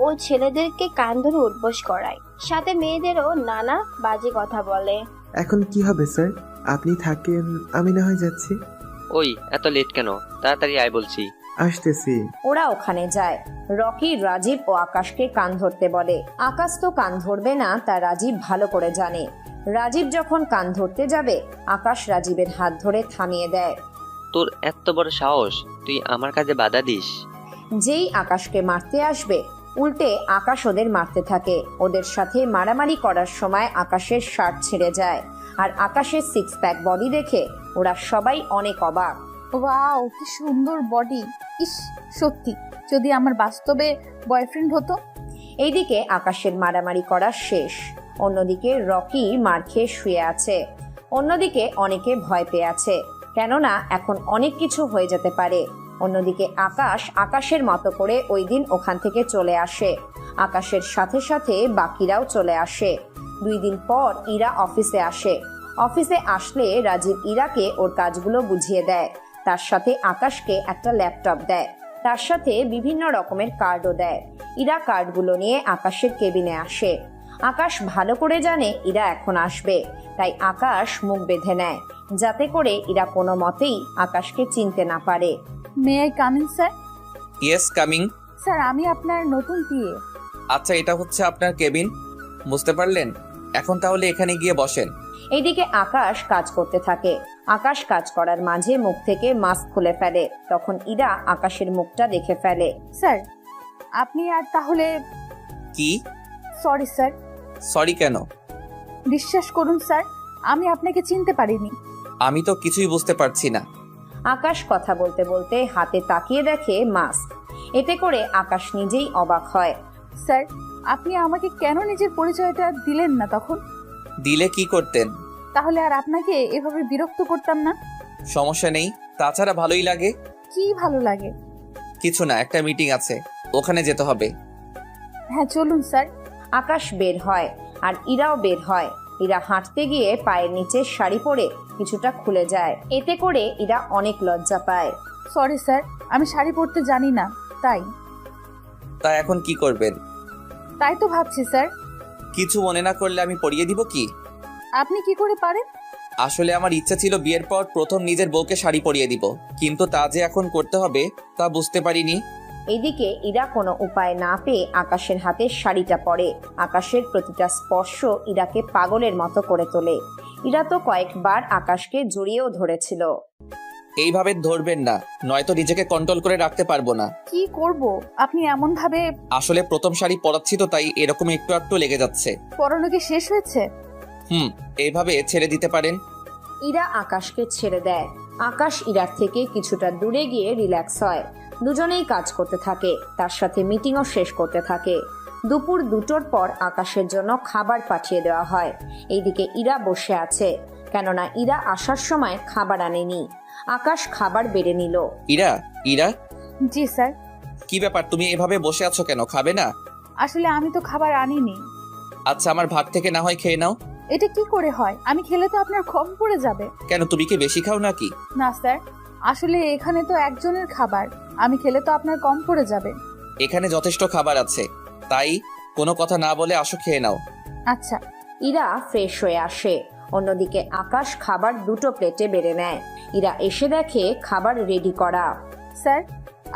ও ছেলেদেরকে কান ধরে উঠবোস করায়, সাথে মেয়েদেরও নানা বাজে কথা বলে। এখন কি হবে স্যার? আপনি থাকেন, আমি না হয় যাচ্ছি। ওই এত লেট কেন? তাড়াতাড়ি আয় বলছি। আসতেছি। ওরা ওখানে যায়। রকি রাজীব ও আকাশকে কান ধরতে বলে। আকাশ তো কান ধরবে না তা রাজীব ভালো করে জানে। রাজীব যখন কান ধরতে যাবে আকাশ রাজীবের হাত ধরে থামিয়ে দেয়। তোর এত বড় সাহস, তুই আমার কাজে বাধা দিস? যেই আকাশকে মারতে আসবে উল্টে আকাশ ওদের মারতে থাকে। ওদের সাথে মারামারি করার সময় আকাশের শার্ট ছিঁড়ে যায় আর আকাশের 6 প্যাক বডি দেখে ওরা সবাই অনেক অবাক। ওয়াও, কি সুন্দর বডি! ইস, সত্যি যদি আমার বাস্তবে বয়ফ্রেন্ড হতো। এইদিকে আকাশের মারামারি করা শেষ। অন্যদিকে রকি মার খেয়ে শুয়ে আছে। অন্যদিকে অনেকে ভয় পেয়ে আছে, কেননা এখন অনেক কিছু হয়ে যেতে পারে। অন্যদিকে আকাশের মতো করে ওই দিন ওখান থেকে চলে আসে। আকাশের সাথে সাথে বাকিরাও চলে আসে। 2 দিন পর ইরা অফিসে আসে। অফিসে আসলে রাজীব ইরাকে ওর কাজগুলো বুঝিয়ে দেয়। তার সাথে আকাশকে একটা ল্যাপটপ দেয়, তার সাথে বিভিন্ন রকমের কার্ডও দেয়। ইরা কার্ডগুলো নিয়ে আকাশের কেবিনে আসে। আকাশ ভালো করে জানে ইরা এখন আসবে, তাই আকাশ মুখ বেঁধে নেয় যাতে করে ইরা কোনো মতেই আকাশকে চিনতে না পারে। May I come in sir? Yes, coming. Sir, আমি আপনার নতুন পিএ। আচ্ছা, এটা হচ্ছে আপনার কেবিন, বুঝতে পারলেন? এখন তাহলে এখানে গিয়ে বসেন। এইদিকে আকাশ কাজ করতে থাকে। আকাশ কাজ করার মাঝে মুখ থেকে মাস্ক খুলে ফেলে। তখন ইরা আকাশের মুখটা দেখে ফেলে। স্যার, আপনি আর তাহলে? কি? Sorry sir. সরি কেন? বিশ্বাস করুন স্যার, আমি আপনাকে চিনতে পারিনি। আমি তো কিছুই বুঝতে পারছি না। আকাশ কথা বলতে বলতে হাতে তাকিয়ে দেখে মাস্ক। এতে করে আকাশ নিজেই অবাক হয়। স্যার, আপনি আমাকে কেন নিজের পরিচয়টা দিলেন না তখন? দিলে কি করতেন? তাহলে আর আপনাকে এভাবে বিরক্ত করতাম না। সমস্যা নেই, তাছাড়া ভালোই লাগে। কি ভালো লাগে? কিছু না, একটা মিটিং আছে, ওখানে যেতে হবে। হ্যাঁ, চলুন স্যার। আকাশ বের হয় আর ইরাও বের হয়। ইরা হাঁটতে গিয়ে পায়ের নিচে শাড়ি পরে কিছুটা খুলে যায়। এতে করে ইরা অনেক লজ্জা পায়। সরি স্যার, আমি শাড়ি পরতে জানি না, তাই। তা এখন কি করবেন? তাই তো ভাবছি স্যার। কিছু মনে না করলে আমি পরিয়ে দিব কি? আপনি কি করে পারেন? আসলে আমার ইচ্ছা ছিল বিয়ের পর প্রথম নিজের বউকে শাড়ি পরিয়ে দিব, কিন্তু তা যে এখন করতে হবে তা বুঝতে পারিনি। এইদিকে ইরা কোনো উপায় না পেয়ে আকাশের হাতে শাড়িটা পরে। আকাশের প্রতিটা স্পর্শ ইরাকে পাগলের মতো করে তোলে। ইরা তো কয়েকবার আকাশকে জড়িয়েও ধরেছিল। এইভাবে ধরবেন না, নয়তো নিজেকে কন্ট্রোল করে রাখতে পারবো না। কি করব? আপনি এমন ভাবে। আসলে প্রথম শাড়ি পরাচ্ছি তো, তাই এরকম একটু একটু লেগে যাচ্ছে। পরানো কি শেষ হয়েছে? এইভাবে ছেড়ে দিতে পারেন। ইরা আকাশকে ছেড়ে দেয়। আকাশ ইরার থেকে কিছুটা দূরে গিয়ে রিল্যাক্স হয়। দুজনেই কাজ করতে থাকে, তার সাথে মিটিংও শেষ করতে থাকে। দুপুর 2টোর পর আকাশের জন্য খাবার পাঠিয়ে দেওয়া হয়। এইদিকে ইরা বসে আছে, কেননা ইরা আসার সময় খাবার আনেনি। আকাশ খাবার বেড়ে নিল। ইরা, ইরা। জি স্যার। কি ব্যাপার, তুমি এভাবে বসে আছো কেন? খাবে না? আসলে আমি তো খাবার আনিনি। আচ্ছা, আমার ভাগ থেকে না হয় খেয়ে নাও। এটা কি করে হয়? আমি খেলে তো আপনার কম পড়ে যাবে। কেন, তুমি কি বেশি খাও নাকি? না স্যার, আসলে এখানে তো একজনের খাবার, আমি খেলে তো আপনার কম পড়ে যাবে। এখানে যথেষ্ট খাবার আছে, তাই কোনো কথা না বলে আসো, খেয়ে নাও। আচ্ছা। ইরা ফ্রেশ হয়ে আসে। অন্যদিকে আকাশ খাবার 2টো প্লেটে বেড়ে নেয়। ইরা এসে দেখে খাবার রেডি করা। স্যার,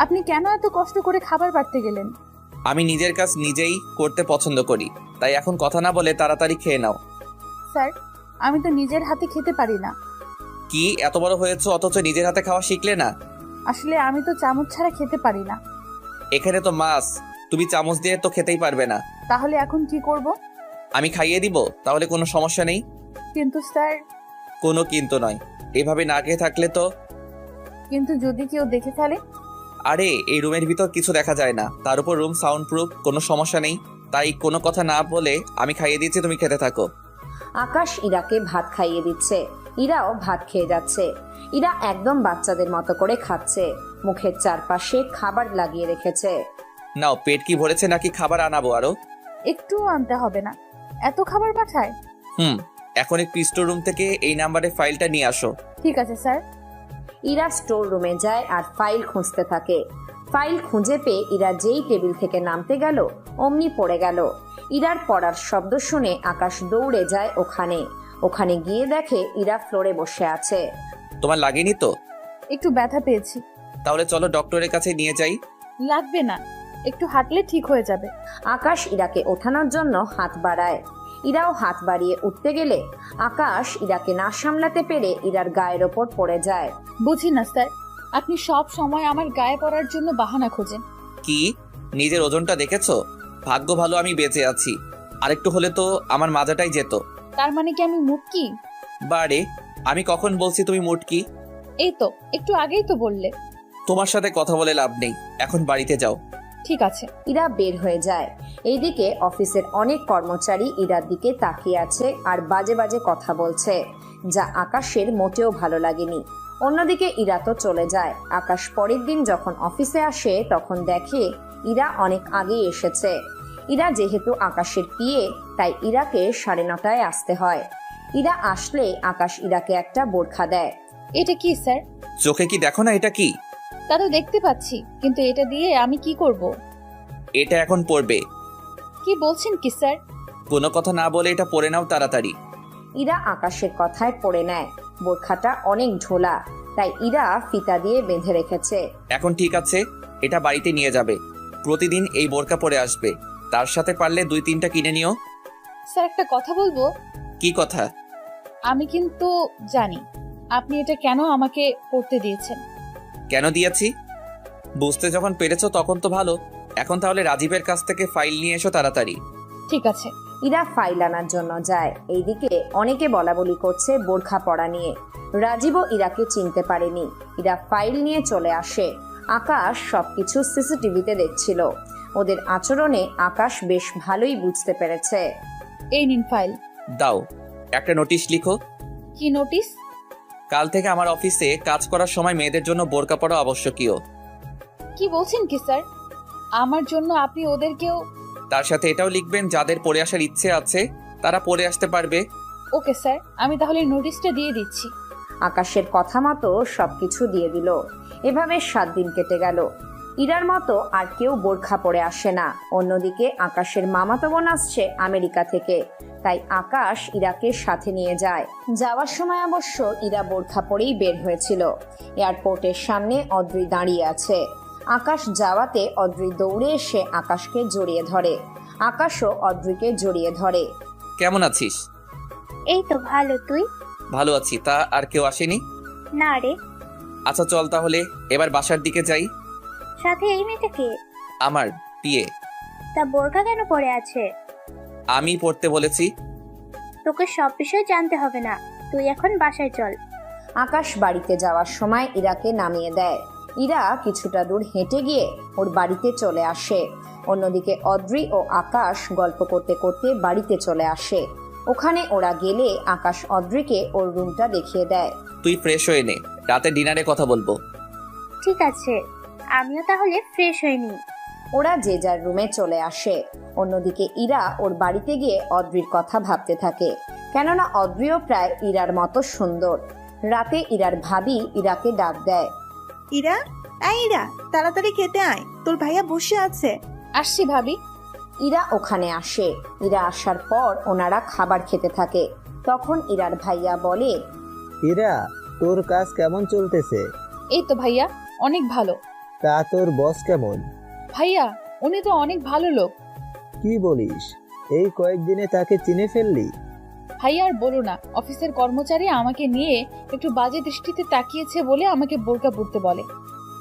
আপনি কেন এত কষ্ট করে খাবার বাড়তে গেলেন? আমি নিজের কাজ নিজেই করতে পছন্দ করি, তাই এখন কথা না বলে তাড়াতাড়ি খেয়ে নাও। স্যার, আমি তো নিজের হাতে খেতে পারি না। কি এত বড় হয়েছে অথচ নিজের হাতে খাওয়া শিখলে না? আসলে আমি তো চামচ ছাড়া খেতে পারি না। এখানে তো মাছ, তুমি চামচ দিয়ে তো খেতেই পারবে না। তাহলে এখন কি করব? আমি খাইয়ে দিব, তাহলে কোনো সমস্যা নেই। কিন্তু স্যার। কোনো কিন্তু নয়, এভাবে না খেয়ে থাকলে তো। কিন্তু যদি কেউ দেখে ফেলে? আরে এই রুমের ভিতর কিছু দেখা যায় না, তার উপর রুম সাউন্ড প্রুফ, কোনো সমস্যা নেই। তাই কোনো কথা না বলে আমি খাইয়ে দিচ্ছি, তুমি খেতে থাকো। আকাশ ইরাকে ভাত খাইয়ে দিচ্ছে, ইরাও ভাত খেয়ে যাচ্ছে। ইরা একদম বাচ্চাদের মতো করে খাচ্ছে, মুখের চারপাশে খাবার লাগিয়ে রেখেছে। নাও, পেট কি ভরেছে নাকি খাবার আনাবো আরো? একটুও আনতে হবে না, এত খাবার পাঠায়? এখন একটু স্টোর রুম থেকে এই নাম্বারে ফাইলটা নিয়ে আসো। ঠিক আছে স্যার। ইরা স্টোর রুমে যায় আর ফাইল খুঁজতে থাকে। ফাইল খুঁজে পেয়ে ইরা যেই টেবিল থেকে নামতে গেল অমনি পড়ে গেল। ইরার পড়ার শব্দ শুনে আকাশ দৌড়ে যায় ওখানে গিয়ে দেখে ইরা ফ্লোরে বসে আছে। তোমার লাগেনি তো? একটু ব্যথা পেয়েছি। তাহলে চলো ডক্টরের কাছে নিয়ে যাই। লাগবে না, একটু হাঁটলে ঠিক হয়ে যাবে। আকাশ ইরাকে ওঠানোর জন্য হাত বাড়ায়। ইরাও হাত বাড়িয়ে উঠতে গেলে আকাশ ইরাকে না সামলাতে পেরে ইরার গায়ের ওপর পড়ে যায়। বুঝি না স্যার, আপনি সব সময় আমার গায়ে পড়ার জন্য বাহানা খোঁজেন। কি নিজের ওজনটা দেখেছো? ভাগ্য ভালো আমি বেঁচে আছি, আরেকটু হলে তো আমার মাজাটাই যেত। তার মানে কি আমি মুটকি? বারে, আমি কখন বলছি তুমি মুটকি? এই তো একটু আগেই তো বললে। তোমার সাথে কথা বলে লাভ নেই, এখন বাড়িতে যাও। ঠিক আছে। ইরা বের হয়ে যায়। এইদিকে অফিসের অনেক কর্মচারী ইরার দিকে তাকিয়ে আছে আর বাজে বাজে কথা বলছে, যা আকাশের মোটেও ভালো লাগেনি। অন্যদিকে ইরা তো চলে যায়। আকাশ পরের দিন যখন অফিসে আসে তখন দেখে ইরা অনেক আগেই এসেছে। ইরা যেহেতু আকাশের পিএ, তাই ইরাকে 9:30টায় আসতে হয়। ইরা আসলে আকাশ ইরাকে একটা বোরখা দেয়। এটা কি স্যার? চোখে কি দেখো না এটা কি? তা তো দেখতে পাচ্ছি, কিন্তু এটা দিয়ে আমি কি করব? এটা এখন পরবে। কি বলছেন কি স্যার? কোনো কথা না বলে এটা পরে নাও তাড়াতাড়ি। ইরা আকাশের কথায় পড়ে নেয়। বোরখাটা অনেক ঢোলা, তাই ইরা ফিতা দিয়ে বেঁধে রেখেছে। এখন ঠিক আছে, এটা বাড়িতে নিয়ে যাবে। প্রতিদিন এই বোরকা পরে আসবে, তার সাথে পারলে 2-3টা কিনে নিও। স্যার একটা কথা বলবো? কি কথা? আমি কিন্তু জানি আপনি এটা কেন আমাকে পড়তে দিয়েছেন। কেন দিয়েছি বুঝতে যখন পেরেছো তখন তো ভালো। এখন তাহলে রাজীবের কাছ থেকে ফাইল নিয়ে এসো তাড়াতাড়ি। ঠিক আছে। ইরা ফাইল আনার জন্য যায়। এইদিকে অনেকে বলাবলি করছে বোরখা পরা নিয়ে। রাজীবও ইরাকে চিনতে পারেনি। ইরা ফাইল নিয়ে চলে আসে। আকাশ সবকিছু সিসিটিভিতে দেখছিল। ওদের আচরণে আকাশ বেশ ভালোই বুঝতে পেরেছে। এই নিন ফাইল। দাও, একটা নোটিশ লিখো। কি নোটিশ? কাল থেকে আমার অফিসে কাজ করার সময় মেয়েদের জন্য বোরকা পরা আবশ্যকীয়। কি বলছেন কি স্যার? আমার জন্য আপনি ওদেরকেও? তার সাথে এটাও লিখবেন যাদের পরে আসার ইচ্ছে আছে তারা পরে আসতে পারবে। ওকে স্যার, আমি তাহলে নোটিশটা দিয়ে দিচ্ছি। আকাশের কথা মতো সবকিছু দিয়ে দিল। এভাবে 7 দিন কেটে গেল। ইরার মতো আর কেউ বোরখা পরে আসে না। অন্যদিকে আকাশের মামাতো বোন আসছে আমেরিকা থেকে, তাই আকাশ ইরাকে সাথে নিয়ে যায়। যাওয়ার সময় অবশ্য ইরা বোরখা পরেই বের হয়েছিল। এয়ারপোর্টের সামনে অদ্রি দাঁড়িয়ে আছে। আকাশ যাওয়াতে অদ্রি দৌড়ে এসে আকাশকে জড়িয়ে ধরে। আকাশও অদ্রিকে জড়িয়ে ধরে। কেমন আছিস? এই তো ভালো, তুই? ভালো আছি। তা আর কেউ আসেনি? না রে। আচ্ছা চল তাহলে এবার বাসার দিকে যাই। সাথে এই মেয়েটা কে? আমার পিএ। তা বোরকা কেন পরে আছে? আমি পড়তে বলেছি। তোকে সব বিষয় জানতে হবে না, তুই এখন বাসায় চল। আকাশ বাড়িতে যাওয়ার সময় ইরাকে নামিয়ে দেয়। ইরা কিছুটা দূর হেঁটে গিয়ে ওর বাড়িতে চলে আসে। অন্যদিকে অদ্রি ও আকাশ গল্প করতে করতে বাড়িতে চলে আসে। ওখানে ওরা গেলে আকাশ অদ্রিকে ওর রুমটা দেখিয়ে দেয়। তুই ফ্রেশ হয়ে নে, রাতে ডিনারে কথা বলবো। ঠিক আছে, আমিও তাহলে ফ্রেশ হয়ে নিই। ওরা যে যার রুমে চলে আসে। অন্যদিকে ইরা ওর বাড়িতে গিয়ে অদ্রির কথা ভাবতে থাকে, কেননা অদ্রিও প্রায় ইরার মতো সুন্দর। রাতে ইরার ভাবি ইরাকে ডাক দেয়। ইরা, ইরা, তাড়াতাড়ি খেতে আয়, তোর ভাইয়া বসে আছে। আসছি ভাবি। ইরা ওখানে আসে। ইরা আসার পর ওনারা খাবার খেতে থাকে। তখন ইরার ভাইয়া বলে, ইরা, তোর কাজ কেমন চলতেছে? এই তো ভাইয়া, অনেক ভালো। তা তোর বস কেমন? ভাইয়া, উনি তো অনেক ভালো লোক। কি বলিস? এই কয়েকদিনে তাকে চিনে ফেললি? ভাই আর বলো না, অফিসের কর্মচারী আমাকে নিয়ে একটু বাজে দৃষ্টিতে তাকিয়েছে বলে আমাকে বোরকা পরতে বলে।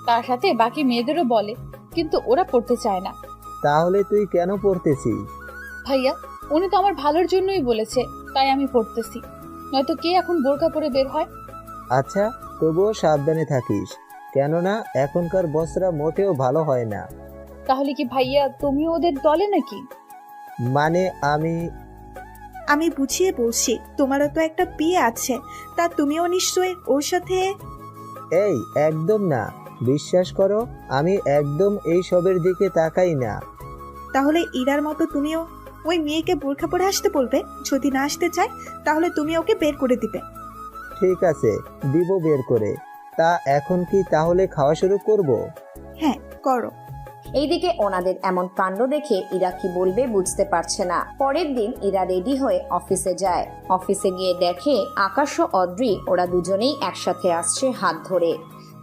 তার সাথে বাকি মেয়েদেরও বলে, কিন্তু ওরা পড়তে চায় না। তাহলে তুই কেন পড়তেছিস? ভাইয়া, উনি তো আমার ভালোর জন্যই বলেছে, তাই আমি পড়তেছি। নয়তো কে এখন বোরকা পরে বের হয়? আচ্ছা, তবুও সাবধানে থাকিস, কেননা এখনকার বসরা মোটেও ভালো হয় না। তাহলে কি ভাইয়া তুমিও ওদের দলে নাকি? মানে আমি বুঝিয়ে বলছি, তোমারও তো একটা বিয়ে আছে, তা তুমিও নিশ্চয়ই ওর সাথে। এই একদম না, বিশ্বাস করো আমি একদম এই সবের দিকে তাকাই না। তাহলে ইরার মতো তুমিও ওই মেয়েকে বোরখা পরে আসতে বলবে। যদি না আসতে চায় তাহলে তুমি ওকে বের করে দিবে। ঠিক আছে, দিব বের করে। তা এখন কি তাহলে খাওয়া শুরু করব? হ্যাঁ, করো। এইদিকে ওনাদের এমন কাণ্ড দেখে ইরা কি বলবে বুঝতে পারছে না। পরের দিন ইরা রেডি হয়ে অফিসে যায়। অফিসে গিয়ে দেখে আকাশ ও অদ্রি ওরা দুজনেই একসাথে আসছে হাত ধরে।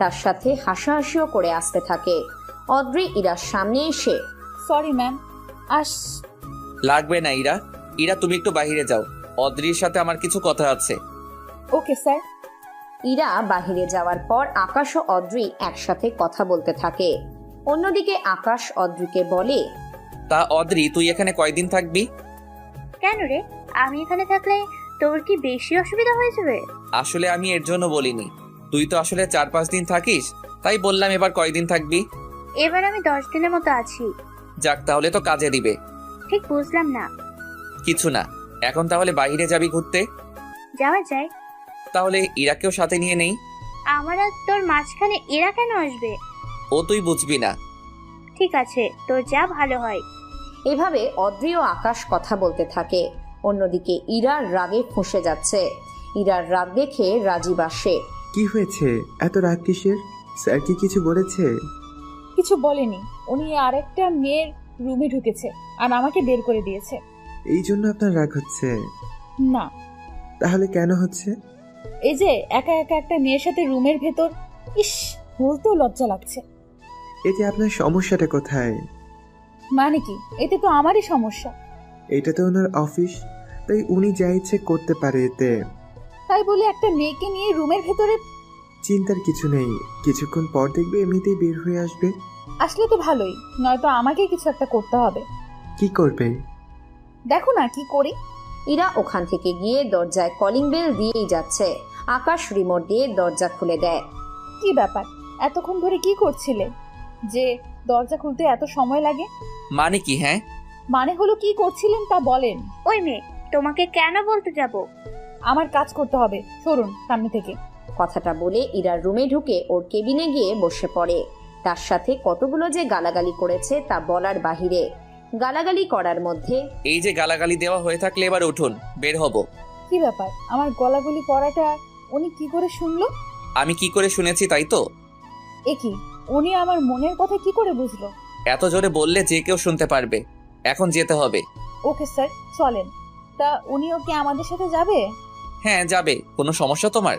তার সাথে হাসাহাসিও করে আসতে থাকে। অদ্রি ইরার সামনে এসে, সরি ম্যাম, লাগবে না ইরা। ইরা তুমি একটু বাইরে যাও, অদ্রির সাথে আমার কিছু কথা আছে। Okay sir. ইরা বাহিরে যাওয়ার পর আকাশ ও অদ্রি একসাথে কথা বলতে থাকে। অন্যদিকে আকাশ অদ্রিকে বলে, তা অদ্রি তুই এখানে কয়দিন থাকবি? কেন রে, আমি এখানে থাকলে তোর কি বেশি অসুবিধা হয়ে যাবে? আসলে আমি এর জন্য বলিনি, তুই তো আসলে 4-5 দিন থাকিস, তাই বললাম এবার কয়দিন থাকবি। এবার আমি 10 দিনের মতো আছি। যাক, তাহলে তো কাজে দিবে। ঠিক বুঝলাম না। কিছু না, এখন তাহলে বাইরে যাবি ঘুরতে? যাওয়া যায়। তাহলে ইরাকেও সাথে নিয়ে নেই। আমার আর তোর মাঝখানে এরা কেন আসবে? ও তুই বুঝবি না। ঠিক আছে, তোর যা ভালো হয়। এভাবে অদ্রি ও আকাশ কথা বলতে থাকে। অন্যদিকে ইরার রাগে ফুঁসে যাচ্ছে। ইরার রাগ দেখে রাজীব আসে। কি হয়েছে, এত রাগ কিসের? স্যার কি কিছু বলেছে? কিছু বলেনি, উনি আরেকটা মেয়ের রুমে ঢুকেছে আর আমাকে বের করে দিয়েছে। এই জন্য আপনার রাগ হচ্ছে? না। তাহলে কেন হচ্ছে? এই যে একা একা একটা মেয়ের সাথে রুমের ভেতর, ইস, বলতেও লজ্জা লাগছে। এতে আপনার সমস্যাটা কোথায়? মানে কি, এতে তো আমারই সমস্যা। এটা তো ওনার অফিস, তাই উনি যা ইচ্ছে করতে পারে এতে। তাই বলে একটা মেয়েকে নিয়ে রুমের ভেতরে? চিন্তার কিছু নেই, কিছুক্ষণ পর দেখবে এমনিতেই বের হয়ে আসবে। আসলে তো ভালোই, নয়তো আমাকে কিছু একটা করতে হবে। কি করবে? দেখো না কি করি। ইরা ওখান থেকে গিয়ে দরজায় কলিং বেল দিয়েই যাচ্ছে। আকাশ রিমোট দিয়ে দরজা খুলে দেয়। কি ব্যাপার, এতক্ষণ ধরে কি করছিলে যে দরজা খুলতে এত সময় লাগে? মানে কি? হ্যাঁ মানে হলো কি করছিলেন তা বলেন। ওই মেয়ে, তোমাকে কেন বলতে যাব? আমার কাজ করতে হবে, সরুন সামনে থেকে। কথাটা বলে ইরার রুমে ঢুকে ওর কেবিনে গিয়ে বসে পড়ে। তার সাথে কতগুলো যে গালাগালি করেছে তা বলার বাহিরে। গালাগালি করার মধ্যে, এই যে গালাগালি দেওয়া হয়ে থাকলে এবার উঠুন, বের হব। কি ব্যাপার, আমার গলাগুলি পড়াটা উনি কি করে শুনলো? আমি কি করে শুনেছি তাই তো? এ কি, উনি আমার মনের কথা কি করে বুঝলো? এত জোরে বললে যে কেউ শুনতে পারবে। এখন যেতে হবে। ওকে স্যার, চলেন। তা উনিও কি আমাদের সাথে যাবে? হ্যাঁ যাবে। কোনো সমস্যা তোমার?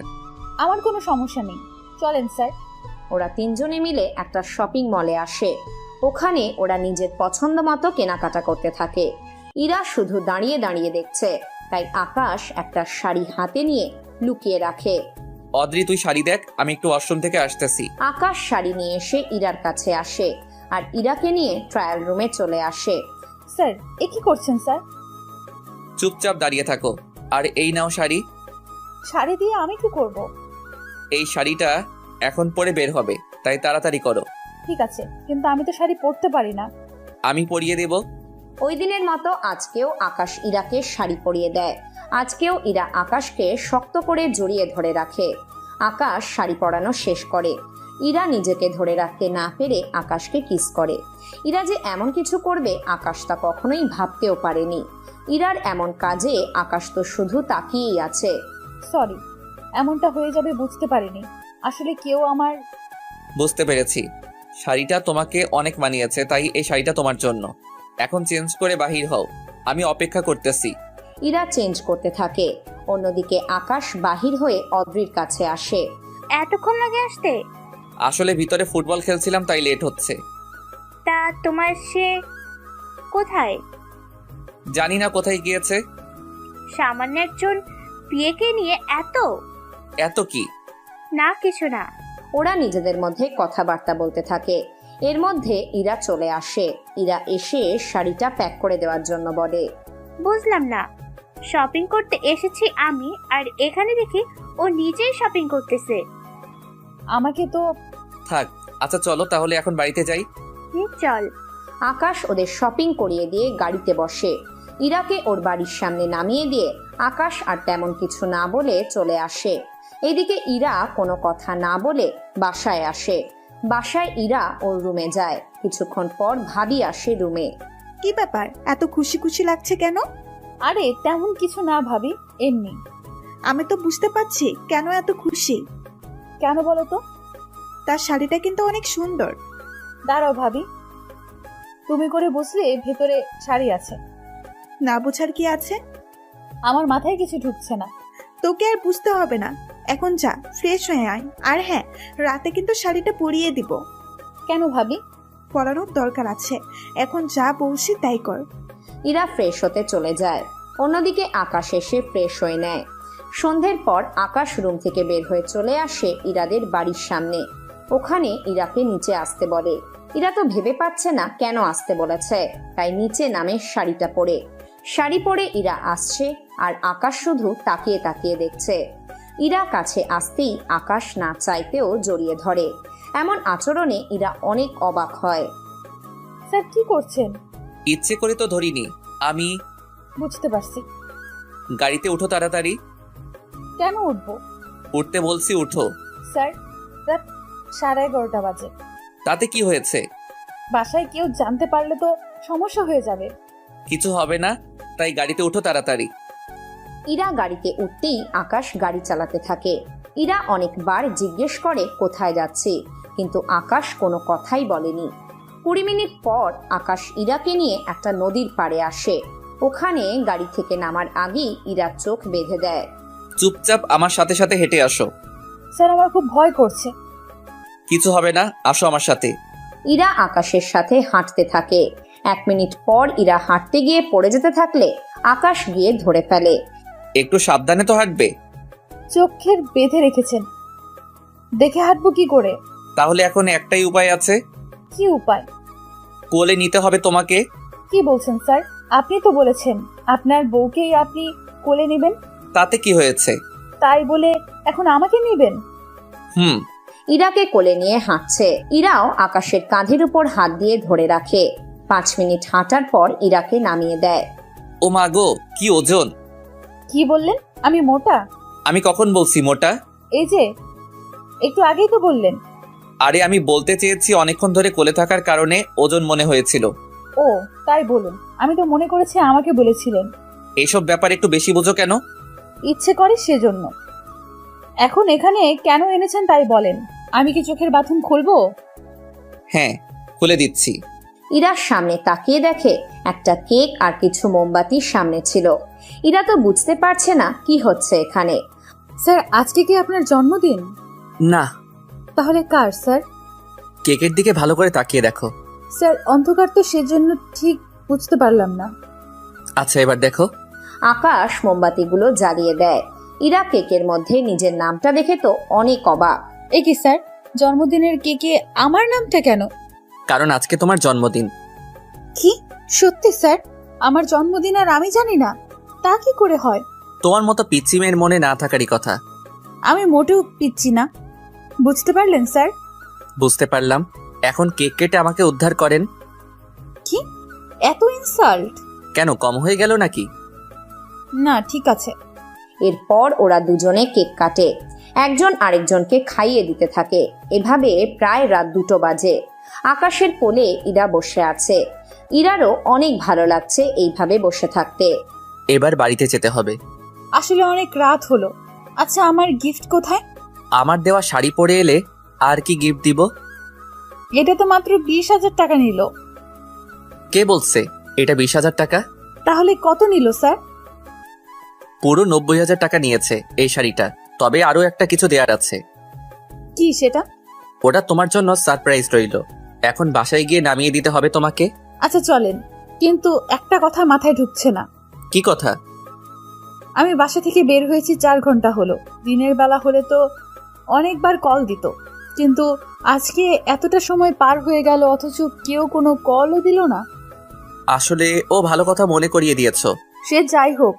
আমার কোনো সমস্যা নেই, চলেন স্যার। ওরা তিনজনে মিলে একটা শপিং মলে আসে। ওখানে ওরা নিজের পছন্দ মতো কেনাকাটা করতে থাকে। ইরা শুধু দাঁড়িয়ে দাঁড়িয়ে দেখছে, তাই আকাশ একটা শাড়ি হাতে নিয়ে লুকিয়ে রাখে। অদ্রি তুই শাড়ি দেখ, আমি একটু ওয়াশরুম থেকে আসতেছি। আকাশ শাড়ি নিয়ে এসে ইরার কাছে আসে আর ইরাকে নিয়ে ট্রায়াল রুমে চলে আসে। স্যার, এ কি করছেন স্যার? চুপচাপ দাঁড়িয়ে থাকো। আর এই নাও শাড়ি। শাড়ি দিয়ে আমি কি করব? এই শাড়িটা এখন পরে বের হবে, তাই তাড়াতাড়ি করো। ঠিক আছে, কিন্তু আমি তো শাড়ি পরতে পারি না। আমি পরিয়ে দেব। ওই দিনের মতো আজকেও আকাশ ইরাকে শাড়ি পরিয়ে দেয়। আজকেও ইরা আকাশকে শক্ত করে জড়িয়ে ধরে রাখে। আকাশ শাড়ি পরানো শেষ করে। ইরা নিজেকে ধরে রাখতে না পেরে আকাশকে কিস করে। ইরা যে এমন কিছু করবে আকাশ তা কখনোই ভাবতেও পারেনি। ইরার এমন কাজে আকাশ তো শুধু তাকিয়েই আছে। সরি, এমনটা হয়ে যাবে বুঝতে পারিনি। আসলে কেউ আমার... বুঝতে পেরেছি, শাড়িটা তোমাকে অনেক মানিয়েছে, তাই এই শাড়িটা তোমার জন্য। এখন চেঞ্জ করে বাহির হও, আমি অপেক্ষা করতেছি। ইরা চেঞ্জ করতে থাকে। অন্যদিকে আকাশ বাহির হয়ে অদ্রির কাছে আসে। এতক্ষণ লাগে আসতে? আসলে ভিতরে ফুটবল খেলছিলাম, তাই লেট হচ্ছে। তা তোমার সে কোথায়? জানি না কোথায় গিয়েছে। সামান্য একজন বিয়েকে নিয়ে এত? এত কি? না কিছু না। ওরা নিজেদের মধ্যে কথাবার্তা বলতে থাকে। এর মধ্যে ইরা চলে আসে। ইরা এসে শাড়িটা প্যাক করে দেওয়ার জন্য বলে, বুঝলাম না, শপিং করতে এসেছি আমি আর এখানে দেখি ও নিজেই শপিং করতেছে। আমাকে তো থাক, আচ্ছা চলো তাহলে এখন বাড়িতে যাই। চল। আকাশ ওদের শপিং করিয়ে দিয়ে গাড়িতে বসে। ইরাকে ওর বাড়ির সামনে নামিয়ে দিয়ে আকাশ আর তেমন কিছু না বলে চলে আসে। এদিকে ইরা কোনো কথা না বলে বাসায় আসে। বাসায় ইরা ওর রুমে যায়। কিছুক্ষণ পর ভাবি আসে রুমে। কি ব্যাপার, এত খুশি খুশি লাগছে কেন? আরে তেমন কিছু না ভাবি, এমনি। আমি তো বুঝতে পারছি কেন এত খুশি। কেন বলো তো? তার শাড়িটা কিন্তু অনেক সুন্দর। দাঁড়াও ভাবি, তুমি করে বসলে ভেতরে শাড়ি আছে। না বোঝার কি আছে? আমার মাথায় কিছু ঢুকছে না। তোকে আর বুঝতে হবে না, এখন যা ফ্রেশ হয়ে আয়। আর হ্যাঁ, রাতে কিন্তু শাড়িটা পরিয়ে দিব। কেন ভাবি? পরানোর দরকার আছে। এখন যা বলছি তাই কর। ইরা ফ্রেশ হতে চলে যায়। অন্যদিকে আকাশ এসে ফ্রেশ হয়ে নেয়। সন্ধ্যের পর আকাশ রুম থেকে বের হয়ে চলে আসে ইরাদের বাড়ির সামনে। ওখানে ইরাকে নিচে আসতে বলে। ইরা তো ভেবে পাচ্ছে না কেন আসতে বলেছে, তাই নিচে নামে শাড়িটা পরে। শাড়ি পরে ইরা আসছে আর আকাশ শুধু তাকিয়ে তাকিয়ে দেখছে। ইরা কাছে আসতেই আকাশ না চাইতেও জড়িয়ে ধরে। এমন আচরণে ইরা অনেক অবাক হয়। স্যার কি করছেন? ইচ্ছে করে তো ধরিনি আমি। বুঝতে পারছি। গাড়িতে উঠো তাড়াতাড়ি। কেন উঠবো? উঠতে বলছি, উঠো। স্যার, রাত 11:30 বাজে। তাতে কি হয়েছে? বাসায় কেউ জানতে পারলে তো সমস্যা হয়ে যাবে। কিছু হবে না, তাই গাড়িতে উঠো তাড়াতাড়ি। ইরা গাড়িতে উঠতেই আকাশ গাড়ি চালাতে থাকে। ইরা অনেকবার জিজ্ঞেস করে কোথায় যাচ্ছে, কিন্তু আকাশ কোনো কথাই বলেনি। 20 মিনিট পর আকাশ ইরাকে নিয়ে একটা নদীর পাড়ে আসে। ওখানে গাড়ি থেকে নামার আগেই ইরার চোখ বেঁধে দেয়। চুপচাপ আমার সাথে সাথে হেঁটে আসো। স্যার আমার খুব ভয় করছে। কিছু হবে না, আসো আমার সাথে। ইরা আকাশের সাথে হাঁটতে থাকে। 1 মিনিট পর ইরা হাঁটতে গিয়ে পড়ে যেতে থাকলে আকাশ গিয়ে ধরে ফেলে। একটু সাবধানে তো হাঁটবে। চোখের বেঁধে রেখেছেন, দেখে হাঁটবো কি করে? তাহলে এখন একটাই উপায় আছে। কি উপায়? কোলে নিতে হবে তোমাকে। কি বলছেন স্যার? আপনি তো বলেছেন আপনার বউকেই আপনি কোলে নেবেন। তাতে কি হয়েছে? তাই বলে এখন আমাকে নেবেন? ইরাকে কোলে নিয়ে হাঁটছে। ইরাও আকাশের কাঁধের উপর হাত দিয়ে ধরে রাখে। 5 মিনিট হাঁটার পর ইরাকে নামিয়ে দেয়। ও মা গো, কি ওজন! কি বললেন? আমি মোটা? আমি কখন বলছি মোটা? এই যে একটু আগেই তো বললেন। আরে আমি বলতে চেয়েছি অনেকক্ষণ ধরে কোলে থাকার কারণে ওজন মনে হয়েছিল। ও তাই বলুন, আমি তো মনে করেছি আমাকে বলেছিলেন। এইসব ব্যাপার একটু বেশি বোঝো কেন? ইচ্ছে করে সেজন্য। এখন এখানে কেন এনেছেন তাই বলেন। আমি কি চোখের বাথরুম খুলবো? হ্যাঁ, খুলে দিচ্ছি। ইরার সামনে তাকিয়ে দেখে একটা কেক আর কিছু মোমবাতি সামনে ছিল। ইরা তো বুঝতে পারছে না কি হচ্ছে এখানে। স্যার আজকে কি আপনার জন্মদিন? না। তাহলে কার স্যার? কেকের দিকে ভালো করে তাকিয়ে দেখো। স্যার অন্ধকার তো সেজন্য ঠিক বুঝতে পারলাম না। আচ্ছা এবার দেখো। আকাশ মোমবাতিগুলো জ্বালিয়ে দেয়। ইরা কেকের মধ্যে নিজের নামটা দেখে তো অনেক অবাক। এ কি স্যার, জন্মদিনের কেকে আমার নামটা কেন? কারণ আজকে তোমার জন্মদিন। কি সত্যি স্যার? আমার জন্মদিন আর আমি জানি না? তা কি করে হয়? তোমার মতো পিচ্চি মেয়ের মনে না থাকারই কথা। আমি মোটেও পিচ্ছি না, বুঝতে পারলেন স্যার? বুঝতে পারলাম। এখন কেক কেটে আমাকে উদ্ধার করেন। কি এত ইনসাল্ট! কেন, কম হয়ে গেল নাকি? না ঠিক আছে। এরপর ওরা দুজনে কেক কাটে। একজন আরেকজনকে খাইয়ে দিতে থাকে। এভাবে প্রায় রাত 2টো বাজে। আকাশের কোলে ইরা বসে আছে। ইরারও অনেক ভালো লাগছে এইভাবে বসে থাকতে। এবার বাড়িতে যেতে হবে। আসলে অনেক রাত হলো। আচ্ছা আমার গিফট কোথায়? আমার দেওয়া শাড়ি পরে এলে আর কি গিফট দিব? এটা তো মাত্র 20,000 টাকা নিল। কে বলছে এটা 20,000 টাকা? তাহলে কত নিল স্যার? পুরো 90,000 টাকা নিয়েছে এই শাড়িটা। তবে আরো একটা কিছু দেওয়ার আছে। কি সেটা? ওটা তোমার জন্য সারপ্রাইজ রইল। এখন বাসায় গিয়ে নামিয়ে দিতে হবে তোমাকে। আচ্ছা চলেন, কিন্তু একটা কথা মাথায় ঢুকছে না। কি কথা? আমি বাসা থেকে বের হয়েছি 4 ঘন্টা হলো। দিনের বেলা হলে তো অনেকবার কল দিত, কিন্তু আজকে এতটা সময় পার হয়ে গেল অথচ কেউ কোনো কলও দিল না। আসলে ও ভালো কথা মনে করিয়ে দিয়েছো। সে যাই হোক,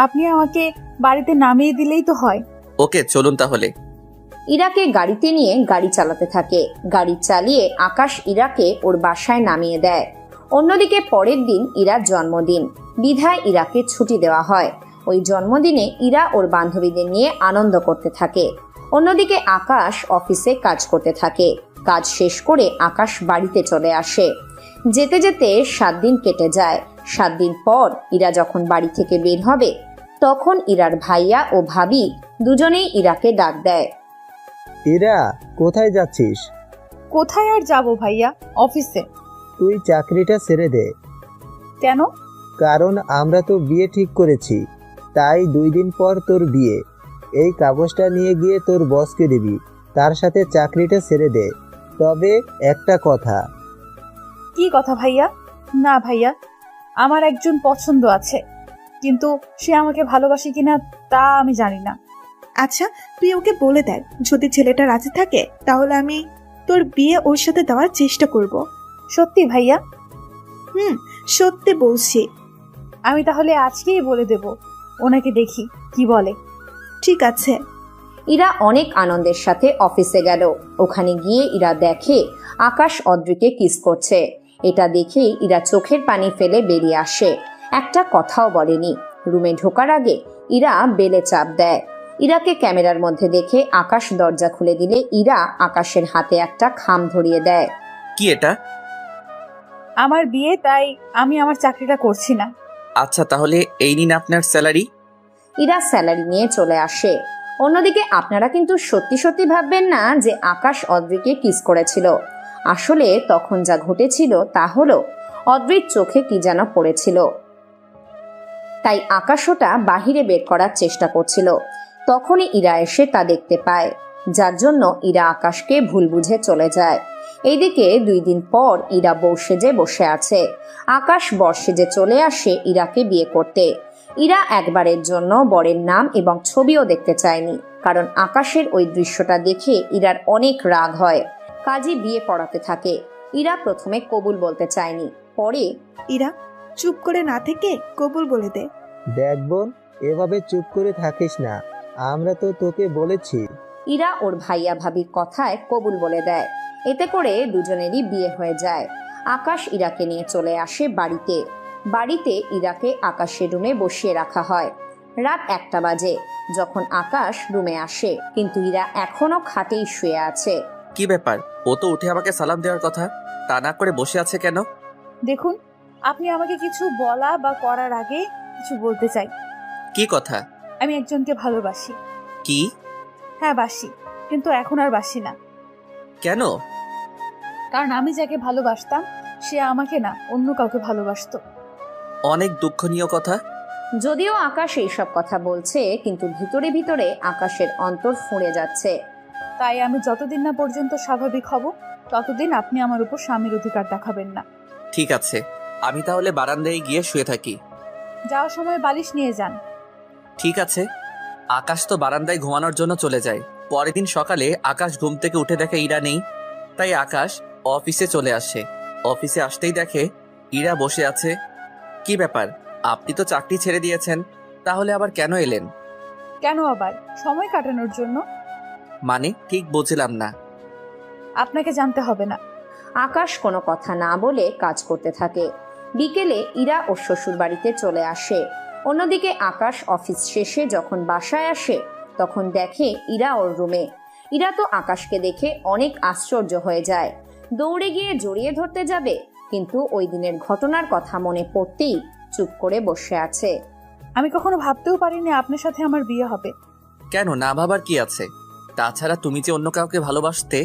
আপনি আমাকে বাড়িতে নামিয়ে দিলেই তো হয়। ওকে, চলুন তাহলে। ইরাকে গাড়িতে নিয়ে গাড়ি চালাতে থাকে। গাড়ি চালিয়ে আকাশ ইরাকে ওর বাসায় নামিয়ে দেয়। অন্যদিকে পরের দিন ইরার জন্মদিন, বিধায় ইরাকে ছুটি দেওয়া হয়। ওই জন্মদিনে ইরা ওর বান্ধবীদের নিয়ে আনন্দ করতে থাকে। অন্যদিকে আকাশ অফিসে কাজ করতে থাকে। কাজ শেষ করে আকাশ বাড়িতে চলে আসে। যেতে যেতে 7 দিন কেটে যায়। 7 দিন পর ইরা যখন বাড়ি থেকে বের হবে, তখন ইরার ভাইয়া ও ভাবি দুজনেই ইরাকে ডাক দেয়। ইরা, কোথায় যাচ্ছিস? কোথায় আর যাব ভাইয়া, অফিসে। তুই চাকরিটা ছেড়ে দে। কেন? কারণ আমরা তো বিয়ে ঠিক করেছি, তাই 2 দিন পর তোর বিয়ে। এই কাগজটা নিয়ে গিয়ে তোর বসকে দিবি, তার সাথে চাকরিটা ছেড়ে দে। তবে একটা কথা। কি কথা ভাইয়া? না ভাইয়া, আমার একজন পছন্দ আছে, কিন্তু সে আমাকে ভালোবাসে কিনা তা আমি জানি না। আচ্ছা, তুই ওকে বলে দেখ, যদি ছেলেটা রাজি থাকে তাহলে আমি তোর বিয়ে ওর সাথে দেওয়ার চেষ্টা করব। সত্যি ভাইয়া? সত্যি বলছি। আমি তাহলে আজকেই বলে দেব, ওনাকে দেখি কি বলে। ঠিক আছে। ইরা অনেক আনন্দের সাথে অফিসে গেল। ওখানে গিয়ে ইরা দেখে আকাশ অদ্রিকে কিস করছে। এটা দেখেই ইরা চোখের পানি ফেলে বেরিয়ে আসে। একটা কথাও বলেনি। রুমে ঢোকার আগে ইরা বেলে চাপ দেয়। ইরাকে ক্যামেরার মধ্যে দেখে আকাশ দরজা খুলে দিলে ইরা আকাশের হাতে একটা খাম ধরিয়ে দেয়। কি এটা? আমার বিয়ে, তাই আমি আমার চাকরিটা করছি না। আচ্ছা, তাহলে এই নিন আপনার স্যালারি। ইরা স্যালারি নিয়ে চলে আসে। অন্যদিকে আপনারা কিন্তু সত্যি সত্যি ভাববেন না যে আকাশ অদ্রিকে কিস করেছিল। আসলে তখন যা ঘটেছিল তা হলো অদ্রির চোখে কি যেন পড়েছিল, তাই আকাশ ওটা বাহিরে বের করার চেষ্টা করছিল। তখনই ইরা এসে তা দেখতে পায়, যার জন্য ইরা আকাশকে ভুল বুঝে চলে যায়। এইদিকে 2 দিন পর ইরা বউ সেজে বসে আছে। আকাশ বর সেজে চলে আসে ইরাকে বিয়ে করতে। ইরা একবারের জন্য বরের নাম এবং ছবিও দেখতে চায়নি, কারণ আকাশের ওই দৃশ্যটা দেখে ইরার অনেক রাগ হয়। কাজী বিয়ে পড়াতে থাকে। ইরা প্রথমে কবুল বলতে চায়নি, পরে ইরা, চুপ করে না থেকে কবুল বলে দে। দেখ বোন, এভাবে চুপ করে থাকিস না, আমরা তো তোকে বলেছি। ইরা ওর ভাইয়া ভাবির কথায় কবুল বলে দেয়। এতে করে দুজনেরই বিয়ে হয়ে যায়। আকাশ ইরাকে নিয়ে চলে আসে বাড়িতে। বাড়িতে ইরাকে আকাশের রুমে বসিয়ে রাখা হয়। রাত 1টা বাজে যখন আকাশ রুমে আসে, কিন্তু ইরা এখনো খাটেই শুয়ে আছে। কি ব্যাপার? ও তো উঠে আমাকে সালাম দেওয়ার কথা, তা না করে বসে আছে কেন? দেখুন, আপনি আমাকে কিছু বলা বা করার আগে কিছু বলতে চাই। কি কথা? আমি একজনকে ভালোবাসি। কি? হ্যাঁ বাসি, কিন্তু এখন আর বাসি না। কেন? কারণ আমি যাকে ভালোবাসতাম সে আমাকে না, অন্য কাউকে ভালোবাসতো। অনেক দুঃখনীয় কথা। যদিও আকাশ এইসব কথা বলছে, কিন্তু ভিতরে ভিতরে আকাশের অন্তর ফুঁড়ে যাচ্ছে। তাই আমি যতদিন না পর্যন্ত স্বাভাবিক হব, ততদিন আপনি আমার উপর স্বামীর অধিকার দেখাবেন না। ঠিক আছে, আমি তাহলে বারান্দায় গিয়ে শুয়ে থাকি। যাওয়ার সময় বালিশ নিয়ে যান। ঠিক আছে। আকাশ তো বারান্দায় ঘুমানোর জন্য চলে যায়। পরের দিন সকালে আকাশ ঘুম থেকে উঠে দেখে ইরা নেই, তাই আকাশ অফিসে চলে আসে। অফিসে আসতেই দেখে ইরা বসে আছে। কি ব্যাপার, আপনি তো চাকরি ছেড়ে দিয়েছেন, তাহলে আবার কেন এলেন? কেন আবার? সময় কাটানোর জন্য। মানে ঠিক বুঝলাম না। আপনাকে জানতে হবে না। আকাশ কোনো কথা না বলে কাজ করতে থাকে। বিকেলে ইরা ওর শ্বশুর বাড়িতে চলে আসে। অন্যদিকে আকাশ অফিস শেষে যখন বাসায় আসে, তখন দেখে ইরা ওর রুমে। ইরা তো আকাশকে দেখে অনেক আশ্চর্য হয়ে যায়। দৌড়ে গিয়ে জড়িয়ে ধরতে যাবে, কিন্তু ওই দিনের ঘটনার কথা মনে পড়তেই চুপ করে বসে আছে। আমি কখনো ভাবতেও পারিনি আপনার সাথে আমার বিয়ে হবে। কেন, না ভাবার কি আছে? তাছাড়া তুমি যে অন্য কাউকে ভালোবাসতে,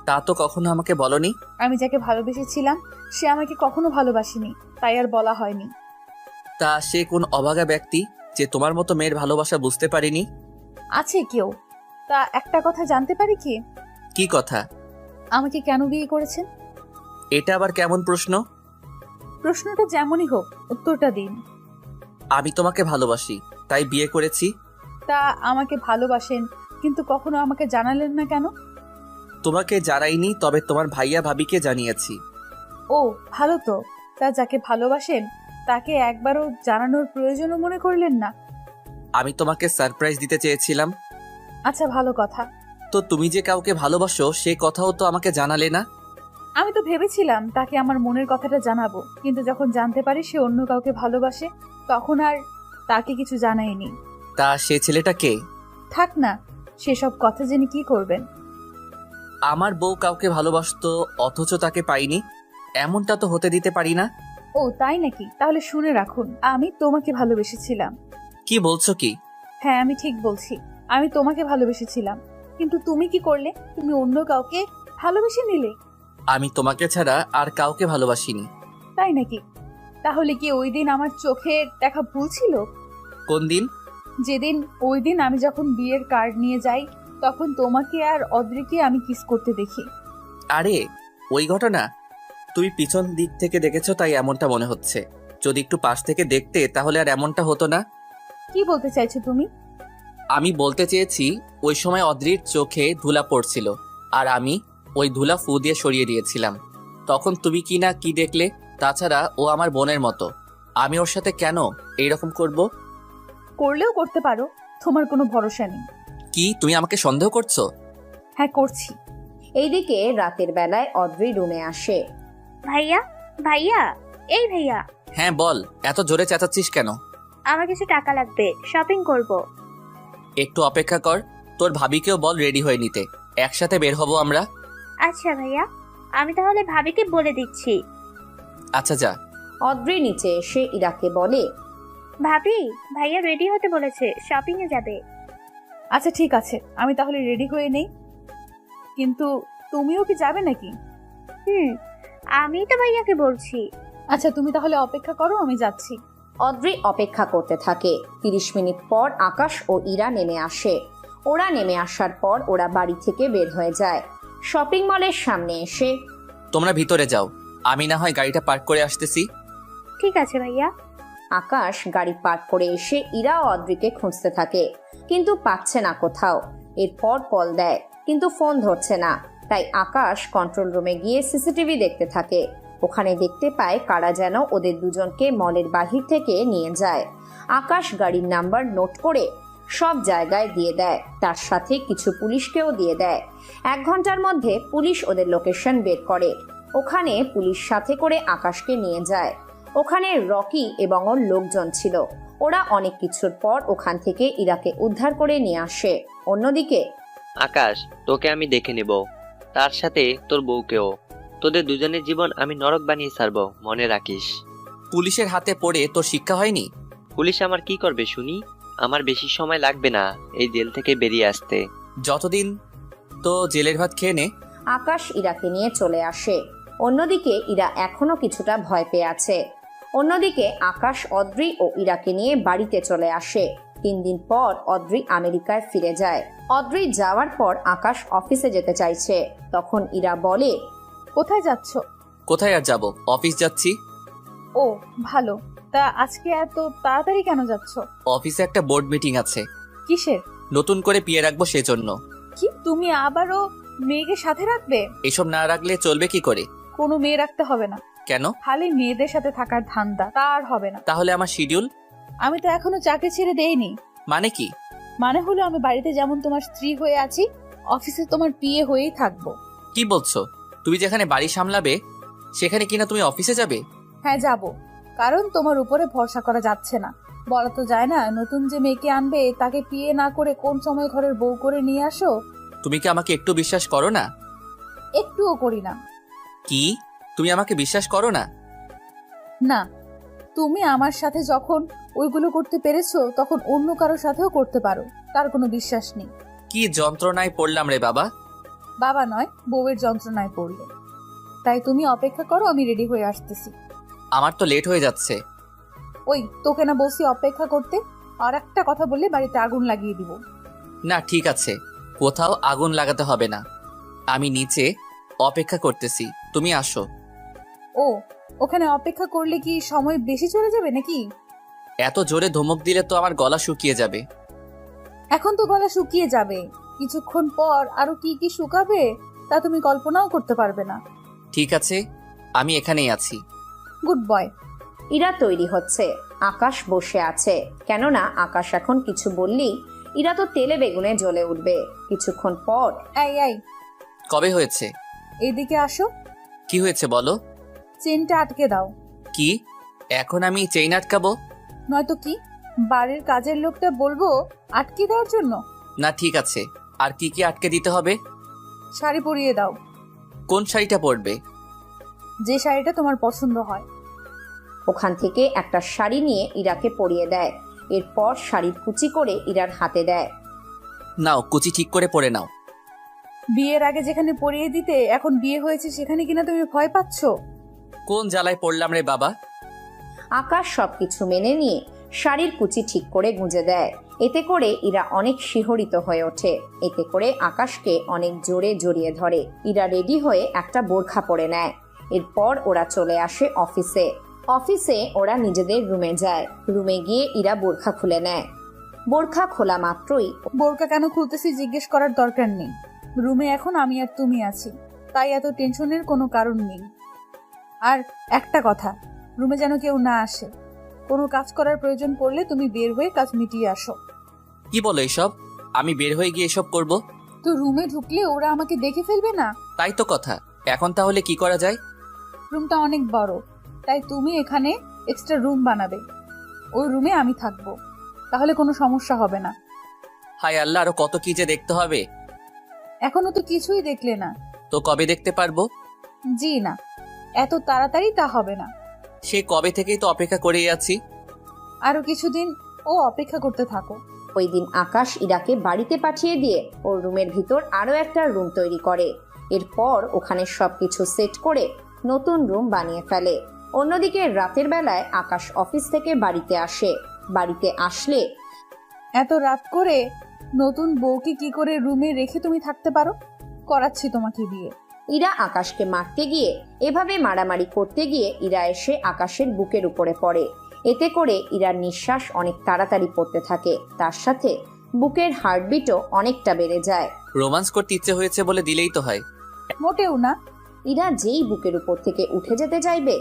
তা তো কখনো আমাকে বলনি। আমি যাকে ভালোবেসেছিলাম সে আমাকে কখনো ভালোবাসেনি, তাই আর বলা হয়নি। তা সে কোন অভাগা ব্যক্তি যে তোমার মতো মেয়ের ভালোবাসা বুঝতে পারিনি? আছে কেউ। তা একটা কথা জানতে পারি কি? কি কথা? আমাকে কেন বিয়ে করেছেন? এটা আবার কেমন প্রশ্ন? প্রশ্নটা যেমনই হোক, উত্তরটা দিন। আমি তোমাকে ভালোবাসি, তাই বিয়ে করেছি। তা আমাকে ভালোবাসেন, কিন্তু কখনো আমাকে জানালেন না কেন? তোমাকে জানাইনি, তবে তোমার ভাইয়া ভাবিকে জানিয়েছি। ও ভালো তো। তা যাকে ভালোবাসেন তাকে একবারও জানানোর প্রয়োজনও মনে করলেন না? আমি তোমাকে সারপ্রাইজ দিতে চেয়েছিলাম। আচ্ছা, ভালো কথা। তো তুমি যে কাউকে ভালোবাসো সে কথাও তো আমাকে জানালে না। আমি তো ভেবেছিলাম তাকে আমার মনের কথাটা জানাবো, কিন্তু যখন জানতে পারি সে অন্য কাউকে ভালোবাসে, তখন আর তাকে কিছু জানাইনি। তা সে ছেলেটা কে? থাক না, সেসব কথা জেনে কি করবেন? আমার বউ কাউকে ভালোবাসতো অথচ তাকে পাইনি, এমনটা তো হতে দিতে পারি না। ও তাই নাকি? তাহলে শুনে রাখুন, আমি তোমাকে ভালোবেসেছিলাম। কি বলছো কি? হ্যাঁ, আমি ঠিক বলছি। আমি তোমাকে ভালোবেসেছিলাম, কিন্তু তুমি কি করলে? তুমি অন্য কাউকে ভালোবেসে নিলে। আমি তোমাকে ছাড়া আর কাউকে ভালোবাসিনি। তাই নাকি? তাহলে কি ওই দিন আমার চোখে দেখা ভুল ছিল? কোন দিন? যেদিন ওই দিন আমি যখন বিয়ের কার্ড নিয়ে যাই, তখন তোমাকে আর অদ্রিকে আমি কিস করতে দেখি। আরে ওই ঘটনা? তুমি পিছন দিক থেকে দেখেছো তাই এমনটা মনে হচ্ছে। যদি একটু পাশ থেকে দেখতে তাহলে আর এমনটা হতো না। কি বলতে চাইছো তুমি? আমি বলতে চেয়েছি ওই সময় অদ্রির চোখে ধুলা পড়ছিল, আর আমি ওই ধুলা ফু দিয়ে সরিয়ে দিয়েছিলাম। তখন তুমি কি না কি দেখলে। তাছাড়া ও আমার বোনের মতো, আমি ওর সাথে কেন এইরকম করব? করলেও করতে পারো, তোমার কোনো ভরসা নেই। কি তুমি আমাকে সন্দেহ করছো? হ্যাঁ, করছি। এইদিকে রাতের বেলায় অদ্রি রুমে আসে। ভাইয়া, ভাইয়া, এই ভাইয়া, হ্যাঁ বল, এত জোরে চেঁচাচ্ছিস কেন? আমার কিছু টাকা লাগবে, শপিং করব। একটু অপেক্ষা কর, তোর ভাবিকেও বল রেডি হয়ে নিতে, একসাথে বের হব আমরা। আচ্ছা ভাইয়া, আমি তাহলে ভাবিকে বলে দিচ্ছি। আচ্ছা যা। অদ্রি নিচে এসে ইরাকে বলে, ভাবি, ভাইয়া রেডি হতে বলেছে, শপিং এ যাবে। আচ্ছা ঠিক আছে, আমি তাহলে রেডি হয়ে নেই। কিন্তু তুমিও কি যাবে নাকি? আমি তো ভাইয়াকে বলছি। আচ্ছা, তুমি তাহলে অপেক্ষা করো, আমি যাচ্ছি। অদ্রি অপেক্ষা করতে থাকে। 30 মিনিট পর আকাশ ও ইরা নেমে আসে। ওরা নেমে আসার পর ওরা বাড়ি থেকে বের হয়ে যায়। শপিং মলের সামনে এসে, তোমরা ভিতরে যাও, আমি না হয় গাড়িটা পার্ক করে আসতেছি। ঠিক আছে ভাইয়া। আকাশ গাড়ি পার্ক করে এসে ইরা ও অদ্রিকে খুঁজতে থাকে, কিন্তু পাচ্ছে না কোথাও। এরপর কল দেয়, কিন্তু ফোন ধরছে না। তাই আকাশ কন্ট্রোল রুমে গিয়ে সিসিটিভি দেখতে থাকে। ওখানে দেখতে পায় কারা যেন ওদের দুজনকে মলের বাহির থেকে নিয়ে যায়। আকাশ গাড়ির নাম্বার নোট করে সব জায়গায় দিয়ে দেয়, তার সাথে কিছু পুলিশকেও দিয়ে দেয়। 1 ঘন্টার মধ্যে পুলিশ ওদের লোকেশন বের করে। ওখানে পুলিশ সাথে করে আকাশকে নিয়ে যায়। ওখানে রকি এবং ওর লোকজন ছিল। ওরা অনেক কিছুর পর ওখান থেকে ইরাকে উদ্ধার করে নিয়ে আসে। অন্যদিকে আকাশ, তোকে আমি দেখে নেব, তার সাথে তোর বউকেও। তোদের দুজনের জীবন আমি নরক বানিয়ে ছাড়বো, মনে রাখিস। পুলিশের হাতে পড়ে তোর শিক্ষা হয়নি? পুলিশ আমার কি করবে শুনি? আমার বেশি সময় লাগবে না এই জেল থেকে বেরিয়ে আসতে। যতদিন তো জেলের ভাত খেয়ে নে। আকাশ ইরাকে নিয়ে চলে আসে। অন্যদিকে ইরা এখনো কিছুটা ভয় পেয়ে আছে। অন্যদিকে আকাশ অদ্রি ও ইরাকে নিয়ে বাড়িতে চলে আসে। 3 দিন পর অদ্রি আমেরিকায় ফিরে যায়। অদ্রি যাওয়ার পর আকাশ অফিসে যেতে চাইছে। তখন ইরা বলে, কোথায় যাচ্ছ? কোথায় আর যাব, অফিস যাচ্ছি। ও ভালো। তা আজকে এত তাড়াতাড়ি কেন যাচ্ছ? অফিসে একটা বোর্ড মিটিং আছে। কিসের? নতুন করে পিয়ে রাখবো সেজন্য। কি, তুমি আবারও মেয়েকে সাথে রাখবে? এসব না রাখলে চলবে কি করে? কোনো মেয়ে রাখতে হবে না। কেন? খালি মেয়েদের সাথে থাকার ধান্দা, তা আর হবে না। তাহলে আমার শিডিউল? আমি তো এখনো চাকরি ছেড়ে দেইনি। মানে কি? মানে হলো আমি বাড়িতে যেমন তোমার স্ত্রী হয়ে আছি, অফিসে তোমার পিএ হয়েই থাকবো। কি বলছো? তুমি যেখানে বাড়ি সামলাবে সেখানে কিনা তুমি অফিসে যাবে? হ্যাঁ যাব, কারণ তোমার উপরে ভরসা করা যাচ্ছে না। বলা তো যায় না, নতুন যে মেয়েকে আনবে তাকে পিএ না করে কোন সময় ঘরের বউ করে নিয়ে আসো। তুমি কি আমাকে একটু বিশ্বাস করো না? একটুও করি না। কি, তুমি আমাকে বিশ্বাস করো না? না, তুমি আমার সাথে যখন ওইগুলো করতে পেরেছো, তখন অন্য কারোর সাথেও করতে পারো, তার কোনো বিশ্বাস নেই। কি যন্ত্রণায় পড়লাম রে বাবা। বাবা নয়, বউয়ের যন্ত্রণায় পড়লে। তাই তুমি অপেক্ষা করো, আমি রেডি হয়ে আসতেছি। আমার তো লেট হয়ে যাচ্ছে। ওই তোকে না বলছি অপেক্ষা করতে? আর একটা কথা বললে বাড়িতে আগুন লাগিয়ে দিব। না ঠিক আছে, কোথাও আগুন লাগাতে হবে না, আমি নিচে অপেক্ষা করতেছি, তুমি আসো। ও, ওখানে অপেক্ষা করলে কি সময় বেশি চলে যাবে নাকি? এত জোরে ধমক দিলে তো আমার গলা শুকিয়ে যাবে। এখন তো গলা শুকিয়ে যাবে, কিছুক্ষণ পর আরো কি কি শুকাবে তা তুমি কল্পনাও করতে পারবে না। ঠিক আছে, আমি এখানেই আছি। Good boy. ইরা তৈরি হচ্ছে, আকাশ বসে আছে। কেননা আকাশ এখন কিছু বললেই ইরা তো তেলে বেগুনে জ্বলে উঠবে। কিছুক্ষণ পর এই কবে হয়েছে? এইদিকে আসো। কি হয়েছে বলো। চেনটা আটকে দাও। কি এখন আমি চেইন আটকাবো? নয়তো কি বাড়ির কাজের লোকটা বলবো আটকে দেওয়ার জন্য? না ঠিক আছে, আর কি কি আটকে দিতে হবে? শাড়ি পরিয়ে দাও। কোন শাড়িটা পরবে? যে শাড়িটা তোমার পছন্দ হয়। ওখান থেকে একটা শাড়ি নিয়ে ইরাকে পরিয়ে দেয়। এরপর শাড়ির কুচি করে ইরার হাতে দেয়। নাও কুচি ঠিক করে পরে নাও। বিয়ের আগে যেখানে পরিয়ে দিতে, এখন বিয়ে হয়েছে সেখানে কিনা তুমি ভয় পাচ্ছ? কোন জ্বালায় পড়লাম রে বাবা। আকাশ সবকিছু মেনে নিয়ে শাড়ির কুচি ঠিক করে গুঁজে দেয়। এতে করে ইরা অনেক শিহরিত হয়ে ওঠে। এতে করে আকাশকে অনেক জোরে জড়িয়ে ধরে। ইরা রেডি হয়ে একটা বোরখা পরে নেয়। এরপর ওরা চলে আসে অফিসে। অফিসে ওরা নিজেদের রুমে যায়। রুমে গিয়ে ইরা বোরখা খুলে নেয়। বোরখা খোলা মাত্রই বোরকা কেন খুলতেছি জিজ্ঞেস করার দরকার নেই। রুমে এখন আমি আর তুমি আছি, তাই এত টেনশনের কোনো কারণ নেই। আর একটা কথা, রুমে যেন কেউ না আসে। কোনো কাজ করার প্রয়োজন পড়লে তুমি বের হয়ে কাজ মিটিয়ে আসো। কি বলো এসব? আমি বের হয়ে গিয়ে এসব করব? তো রুমে ঢুকলে ওরা আমাকে দেখে ফেলবে না? তাই তো কথা। এখন তাহলে কি করা যায়? রুমটা অনেক বড়, তাই তুমি এখানে এক্সট্রা রুম বানাবে। ওই রুমে আমি থাকবো, তাহলে কোনো সমস্যা হবে না। হায় আল্লাহ, আরো কত কি যে দেখতে হবে। এখনো তো কিছুই দেখলে না। তো কবে দেখতে পারবো? জি না, এত তাড়াতাড়ি তা হবে না। সে কবে থেকেই তো অপেক্ষা করেই আছি। আরো কিছুদিন ও অপেক্ষা করতে থাকো। ওই দিন আকাশ ইরাকে বাড়িতে পাঠিয়ে দিয়ে ওর রুমের ভিতর আরো একটা রুম তৈরি করে। এরপর ওখানে সবকিছু সেট করে নতুন রুম বানিয়ে ফেলে। অন্যদিকে রাতের বেলায় আকাশ অফিস থেকে বাড়িতে আসে। বাড়িতে আসলে এত রাত করে নতুন বউকে কি করে রুমে রেখে তুমি থাকতে পারো? করাচ্ছি তোমাকে বিয়ে। ইরা আকাশকে মারতে গিয়ে, এভাবে মারামারি করতে গিয়ে ইরা এসে আকাশের বুকের উপরে পড়ে। এতে করে ইরার নিঃশ্বাস অনেক তাড়াতাড়ি পড়তে থাকে। তার সাথে বুকের হার্টবিটও অনেকটা বেড়ে যায়। রোমান্স করতে ইচ্ছে হয়েছে বলে দিলেই তো হয়। মোটেও না। ইরা যেই বুকের উপর থেকে উঠে যেতে চাইবে,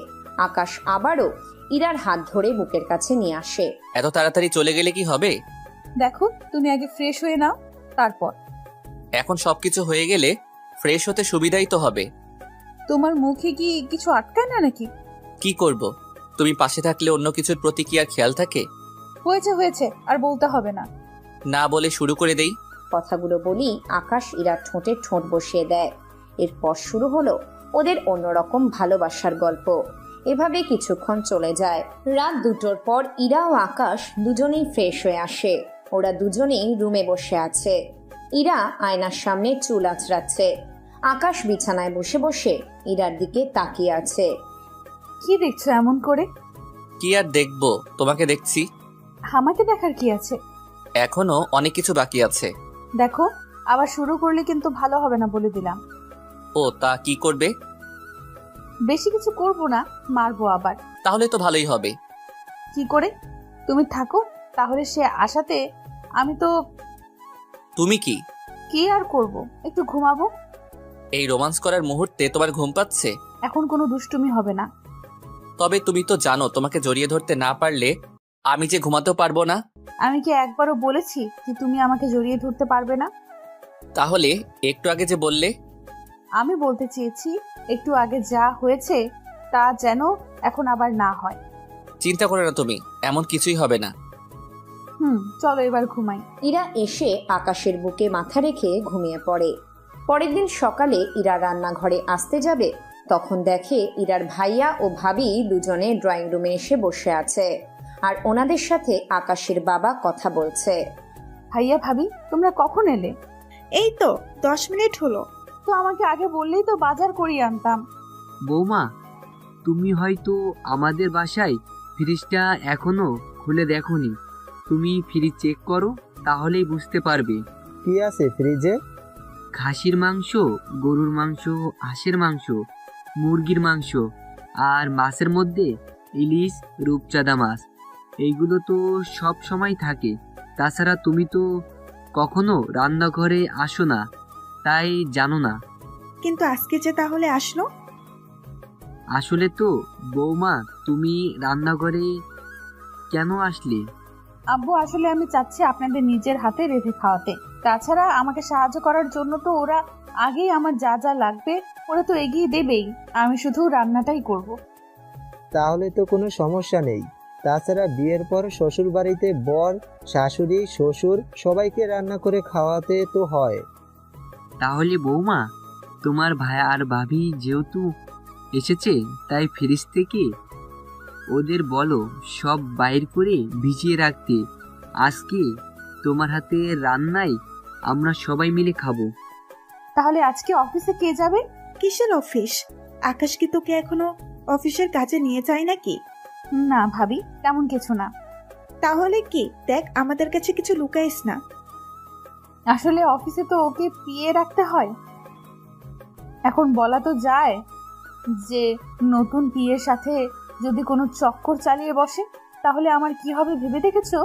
আকাশ আবারও ইরার হাত ধরে বুকের কাছে নিয়ে আসে। এত তাড়াতাড়ি চলে গেলে কি হবে? দেখো, তুমি আগে ফ্রেশ হয়ে নাও, তারপর। এখন সবকিছু হয়ে গেলে ফ্রেশ হতে সুবিধাই তো হবে। তোমার মুখে কি কিছু আটকায় না নাকি? কি করব? তুমি পাশে থাকলে অন্য কিছুর প্রতি কি আর খেয়াল থাকে? হয়েছে হয়েছে, আর বলতে হবে না। না বলে শুরু করে দেই। কথাগুলো বলি আকাশ ইরার ঠোঁটে ঠোঁট বসিয়ে দেয়। এরপর শুরু হলো ওদের অন্যরকম ভালোবাসার গল্প। এভাবে কিছুক্ষণ চলে যায়। রাত 2টোর পর ইরা ও আকাশ দুজনেই ফ্রেশ হয়ে আসে। ওরা দুজনেই রুমে বসে আছে। ইরা আয়নার সামনে চুল আঁচড়াচ্ছে। আকাশ বিছানায় বসে বসে ইরার দিকে তাকিয়ে আছে। কি দেখছো এমন করে? কি আর দেখবো, তোমাকে দেখছি। আমাকে দেখার কি আছে? এখনো অনেক কিছু বাকি আছে। দেখো, আবার শুরু করলে কিন্তু ভালো হবে না বলে দিলাম। ও তা কি করবে? বেশি কিছু করব না, মারবো আবার। তাহলে তো ভালোই হবে। কি করে? তুমি থাকো, তাহলে সে আশাতে আমি তো। তুমি কি কি আর করব, একটু ঘুমাবো। এই রোমান্স করার মুহূর্তে তোমার ঘুম পাচ্ছে? এখন কোনো দুষ্টুমি হবে না। তবে তুমি তো জানো তোমাকে জড়িয়ে ধরতে না পারলে আমি যে ঘুমাতেও পারবো না। আমি কি একবারও বলেছি যে তুমি আমাকে জড়িয়ে ধরতে পারবে না? তাহলে একটু আগে যে বললে। আমি বলতে চেয়েছি একটু আগে যা হয়েছে তা যেন এখন আবার না হয়। চিন্তা করো না তুমি, এমন কিছুই হবে না। চলো এবার ঘুমাই। ইরা এসে আকাশের বুকে মাথা রেখে ঘুমিয়ে পড়ে। পরের দিন সকালে ইরা রান্নাঘরে আসতে যাবে, তখন দেখে ইরার ভাইয়া ও ভাবি দুজনে ড্রয়িং রুমে এসে বসে আছে। আর ওনাদের সাথে আকাশের বাবা কথা বলছে। ভাইয়া ভাবি, তোমরা কখন এলে? এই তো 10 মিনিট হলো। তো আমাকে আগে বললেই তো বাজার করিয়ে আনতাম। বৌমা, তুমি হয়তো আমাদের বাসায় ফ্রিজটা এখনো খুলে দেখোনি। তুমি ফ্রিজ চেক করো, তাহলেই বুঝতে পারবে। কি আছে ফ্রিজে? খাসির মাংস, গরুর মাংস, হাঁসের মাংস, মুরগির মাংস আর মাছের মধ্যে ইলিশ, রূপচাঁদা মাছ। এইগুলো তো সব সময় থাকে। তাছাড়া তুমি তো কখনো রান্নাঘরে আসো না, তাই জানো না। কিন্তু আজকে যে তাহলে আসলো। আসলে তো বৌমা, তুমি রান্নাঘরে কেন আসলে? আব্বু, আসলে আমি চাচ্ছি আপনাদের নিজের হাতে রেঁধে খাওয়াতে। তাছাড়া আমাকে সাহায্য করার জন্য তো ওরা আগেই আমার যা যা লাগবে ওরা তো এগিয়ে দেবেই, আমি শুধু রান্নাটাই করব। তাহলে তো কোনো সমস্যা নেই। তাছাড়া বিয়ের পর শ্বশুর বাড়িতে বর, শাশুড়ি, শ্বশুর সবাইকে রান্না করে খাওয়াতে তো হয়। তাহলে বৌমা, তোমার ভাই আর ভাবি যেহেতু এসেছে, তাই ফ্রিজ থেকে ওদের বলো সব বাইর করে ভিজিয়ে রাখতে। আজকে তোমার হাতে রান্নায় আমরা সবাই মিলে খাবো। তাহলে আজকে অফিসে কে যাবে? কিসের অফিস? আকাশ কি তোকে এখনো অফিসের কাজে নিয়ে যায় নাকি? না ভাবি, তেমন কিছু না। তাহলে কি দেখ, আমাদের কাছে কিছু লুকাইস না। আসলে অফিসে তো ওকে পিয়ে রাখতে হয়। এখন বলা তো যায় যে নতুন পিয়ের সাথে যদি কোনো চক্কর চালিয়ে বসে তাহলে আমার কি হবে ভেবে দেখেছো?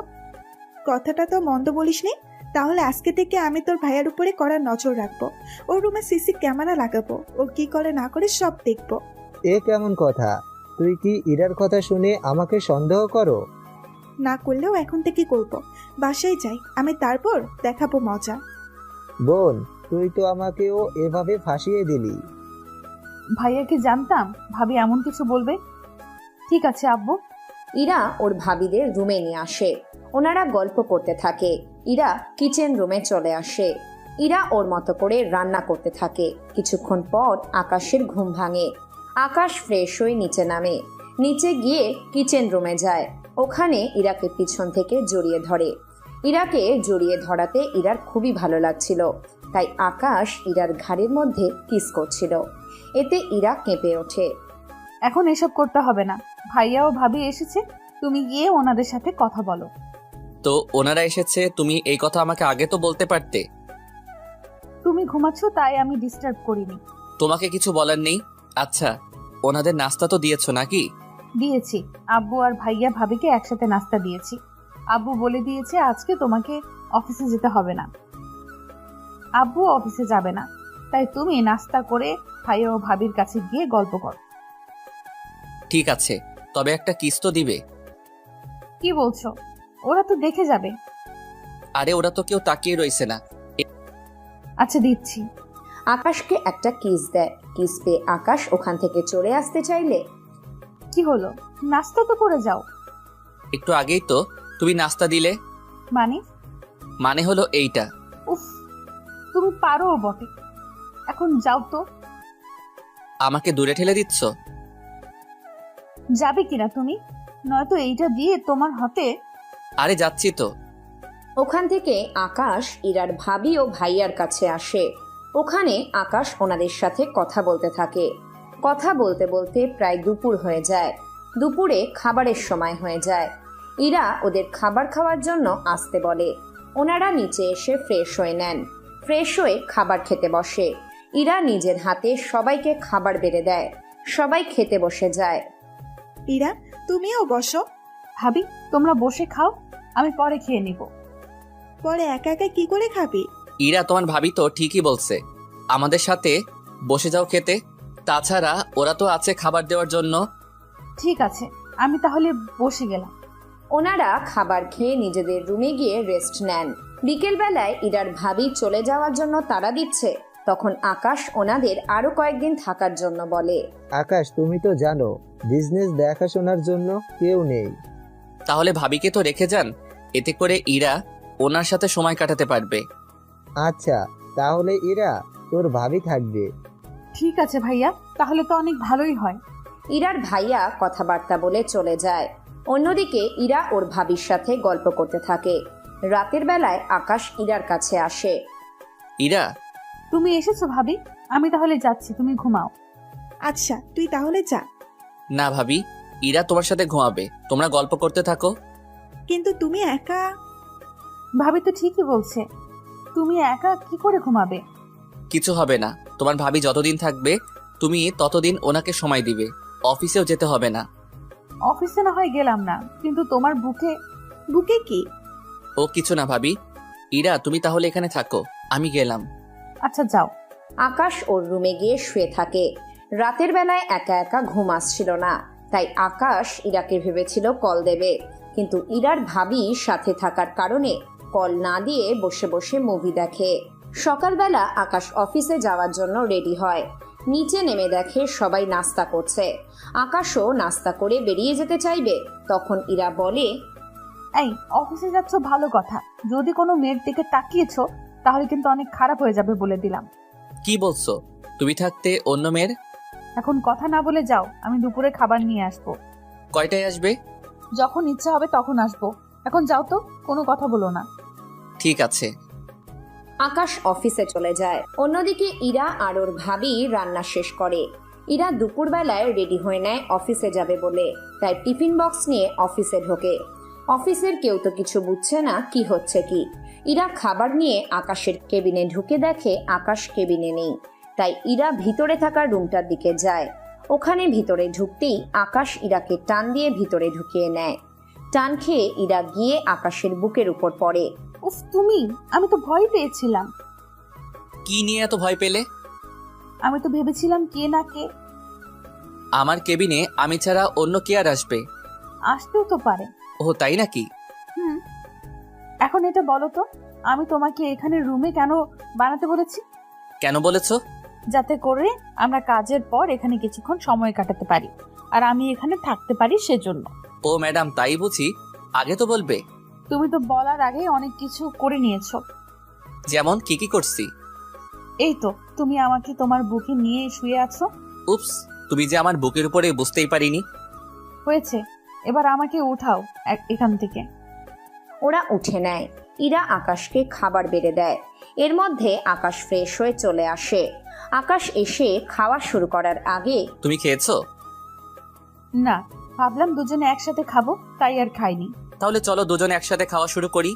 কথাটা তো মন্দ বলিসনি। তাহলে আজকে থেকে আমি তোর ভাইয়ের উপরে কড়া নজর রাখবো। ওর রুমে সিসি ক্যামেরা লাগাবো, ও কি করে না করে সব দেখবো। এ কেমন কথা? তুই কি ইরার কথা শুনে আমাকে সন্দেহ করো? না করলেও এখন থেকে করব। বাসায় যাই, আমি তারপর দেখাবো মজা। বোন, তুই তো আমাকেও এভাবে ফাঁসিয়ে দিলি। ভাইয়াকে জানতাম ভাবি এমন কিছু বলবে। ঠিক আছে আব্বু। ইরা ওর ভাবিদের রুমে নিয়ে আসে। ওনারা গল্প করতে থাকে। ইরা কিচেন রুমে চলে আসে। ইরা ওর মতো করে রান্না করতে থাকে। কিছুক্ষণ পর আকাশের ঘুম ভাঙে। আকাশ ফ্রেশ হয়ে নিচে নামে। নিচে গিয়ে কিচেন রুমে যায়। ওখানে ইরাকে পিছন থেকে জড়িয়ে ধরে। ইরাকে জড়িয়ে ধরাতে ইরার খুবই ভালো লাগছিল, তাই আকাশ ইরার ঘাড়ের মধ্যে কিস করছিল। এতে ইরা কেঁপে ওঠে। এখন এসব করতে হবে না, ভাইয়া ও ভাবি এসেছে, তুমি গিয়ে ওনাদের সাথে কথা বলো। তো ওনারা এসেছে, তুমি এই কথা আমাকে আগে তো বলতে পারতে। তুমি ঘুমাচ্ছ তাই আমি ডিস্টার্ব করিনি। তোমাকে কিছু বলার নেই। আচ্ছা, ওনাদের নাস্তা তো দিয়েছো নাকি? দিয়েছি, আব্বু আর ভাইয়া ভাবিকে একসাথে নাস্তা দিয়েছি। আব্বু বলে দিয়েছে আজকে তোমাকে অফিসে যেতে হবে না। আব্বু অফিসে যাবে না, তাই তুমি নাস্তা করে ভাইয়া ও ভাবির কাছে গিয়ে গল্প করো। ঠিক আছে, তবে একটা কিস তো দিবে। কি বলছো? ওরা তো দেখে যাবে। আরে ওরা তো কেউ তাকিয়ে রইছে না। আচ্ছা দিচ্ছি। আকাশকে একটা কিস দেয়। কিস পেয়ে আকাশ ওখান থেকে চলে আসতে চাইলে কি হলো, নাস্তা তো করে যাও। একটু আগেই তো তুমি নাস্তা দিলে। মানে হলো এইটা। উফ, তুমি পারো বটে, এখন যাও তো। আমাকে দূরে ঠেলে দিচ্ছ? যাবে কিনা তুমি? নয়তো এইটা দিয়ে তোমার হাতে। আরে যাচ্ছি তো। ওখান থেকে আকাশ ইরার ভাবি ও ভাইয়ার কাছে আসে। ওখানে আকাশ ওনাদের সাথে কথা বলতে থাকে। কথা বলতে বলতে প্রায় দুপুর হয়ে যায়। দুপুরে খাবারের সময় হয়ে যায়। ইরা ওদের খাবার খাওয়ার জন্য আসতে বলে। ওনারা নিচে এসে ফ্রেশ হয়ে নেন। ফ্রেশ হয়ে খাবার খেতে বসে। ইরা নিজের হাতে সবাইকে খাবার বেড়ে দেয়। সবাই খেতে বসে যায়। ইরা, তুমিও বসো। ভাবি, তোমরা বসে খাও, আমি পরে খেয়ে নিব। পরে একা একা কি করে খাবি? ইরা, তোমার ভাবি তো ঠিকই বলছে, আমাদের সাথে বসে যাও খেতে। তাছাড়া ওরা তো আছে খাবার দেওয়ার জন্য। ঠিক আছে, আমি তাহলে বসে গেলাম। ওনারা খাবার খেয়ে নিজেদের রুমে গিয়ে রেস্ট নেন। বিকেলবেলায় ইরার ভাবি চলে যাওয়ার জন্য তাড়া দিচ্ছে, তখন আকাশ ওনাদের আরো কয়েকদিন থাকার জন্য বলে। আকাশ, তুমি তো জানো বিজনেস দেখাশোনার জন্য কেউ নেই। তাহলে ভাবিকে তো রেখে যান, এতে করে ইরা ওনার সাথে সময় কাটাতে পারবে। আচ্ছা, তাহলে ইরা তোর ভাবি থাকবে। ঠিক আছে ভাইয়া, তাহলে তো অনেক ভালোই হয়। ইরার ভাইয়া কথাবার্তা বলে চলে যায়। অন্যদিকে ইরা ওর ভাবির সাথে গল্প করতে থাকে। রাতের বেলায় আকাশ ইরার কাছে আসে। ইরা, তুমি এসেছো ভাবি, আমি তাহলে যাচ্ছি, তুমি ঘুমাও। আচ্ছা, তুই তাহলে যা। না ভাবি, ইরা তোমার সাথে ঘুমাবে, তোমরা গল্প করতে থাকো। কিন্তু তুমি একা। ভাবি তো ঠিকই বলছে, তুমি একা কি করে ঘুমাবে? কিছু হবে না, তোমার ভাবি যতদিন থাকবে তুমি ততদিন ওনাকে সময় দিবে, অফিসেও যেতে হবে না। অফিসে না হয় গেলাম না, কিন্তু তোমার বুকে বুকে কি? ও কিছু না ভাবি। ইরা তুমি তাহলে এখানে থাকো, আমি গেলাম। আচ্ছা যাও। আকাশ ওর রুমে গিয়ে শুয়ে থাকে। রাতের বেলায় একা একা ঘুম আসছিল না, তাই আকাশ ইরাকে ভেবেছিল কল দেবে, কিন্তু ইরার ভাবি সাথে থাকার কারণে কল না দিয়ে বসে বসে মুভি দেখে। সকালবেলা আকাশ অফিসে যাওয়ার জন্য রেডি হয়। নিচে নেমে দেখে সবাই নাস্তা করছে। আকাশও নাস্তা করে বেরিয়ে যেতে চাইবে, তখন ইরা বলে, এই অফিসে যাচ্ছ ভালো কথা, যদি কোনো মেয়ের দিকে তাকিয়েছো তাহলে কিন্তু অনেক খারাপ হয়ে যাবে বলে দিলাম। কি বলছো? তুমি থাকতে অন্য মেয়ের? এখন কথা না বলে যাও, আমি দুপুরে খাবার নিয়ে আসবো। কয়টায় আসবে? যখন ইচ্ছা হবে তখন আসবো, এখন যাও তো, কোনো কথা বলো না। ঠিক আছে। আকাশ অফিসে চলে যায়। অন্যদিকে ইরা আর ওর ভাবি রান্না শেষ করে। ইরা দুপুরবেলায় রেডি হয়ে নেয় অফিসে যাবে বলে, তাই টিফিন বক্স নিয়ে অফিসে ঢোকে। অফিসের কেউ তো কিছু বুঝছে না কি হচ্ছে কি। ইরা খাবার নিয়ে আকাশের কেবিনে ঢুকে দেখে আকাশ কেবিনে নেই, তাই ইরা ভিতরে থাকা রুমটার দিকে যায়। ওখানে ভিতরে ঢুকতেই আকাশ ইরাকে টান দিয়ে ভিতরে ঢুকিয়ে নেয়। টান খেয়ে ইরা গিয়ে আকাশের বুকের উপর পড়ে। উফ, তুমি! আমি তো ভয় পেয়েছিলাম। কি নিয়ে এত ভয় পেলে? আমি তো ভেবেছিলাম কে না কে। আমার কেবিনে আমি ছাড়া অন্য কে আর আসবে? আসতেও তো পারে। ও তাই নাকি? এখন এটা বলো তো, আমি তোমাকে এখানে রুমে কেন বানাতে বলেছি? কেন বলেছো? যাতে করে আমরা কাজের পর এখানে কিছুক্ষণ সময় কাটাতে পারি, আর আমি এখানে থাকতে পারি সেজন্য। ও ম্যাডাম, তাই বুঝি? আগে তো বলবে। তুমি তো বলার আগে অনেক কিছু করে নিয়েছো। যেমন কি কি করছি? এই তো, তুমি আমাকে তোমার বুকে নিয়ে শুয়ে আছো। উপস, তুমি যে আমার বুকের উপরে বুঝতেই পারিনি। হয়েছে, এবার আমাকে উঠাও এখান থেকে। ওরা উঠে নেয়। ইরা আকাশকে খাবার বেড়ে দেয়। এর মধ্যে আকাশ ফ্রেশ হয়ে চলে আসে। আকাশ এসে খাওয়া শুরু করার আগে, তুমি খেয়েছো? না, ভাবলাম দুজনে একসাথে খাবো, তাই আর খাইনি। তাহলে চলো দুজনে একসাথে খাওয়া শুরু করি।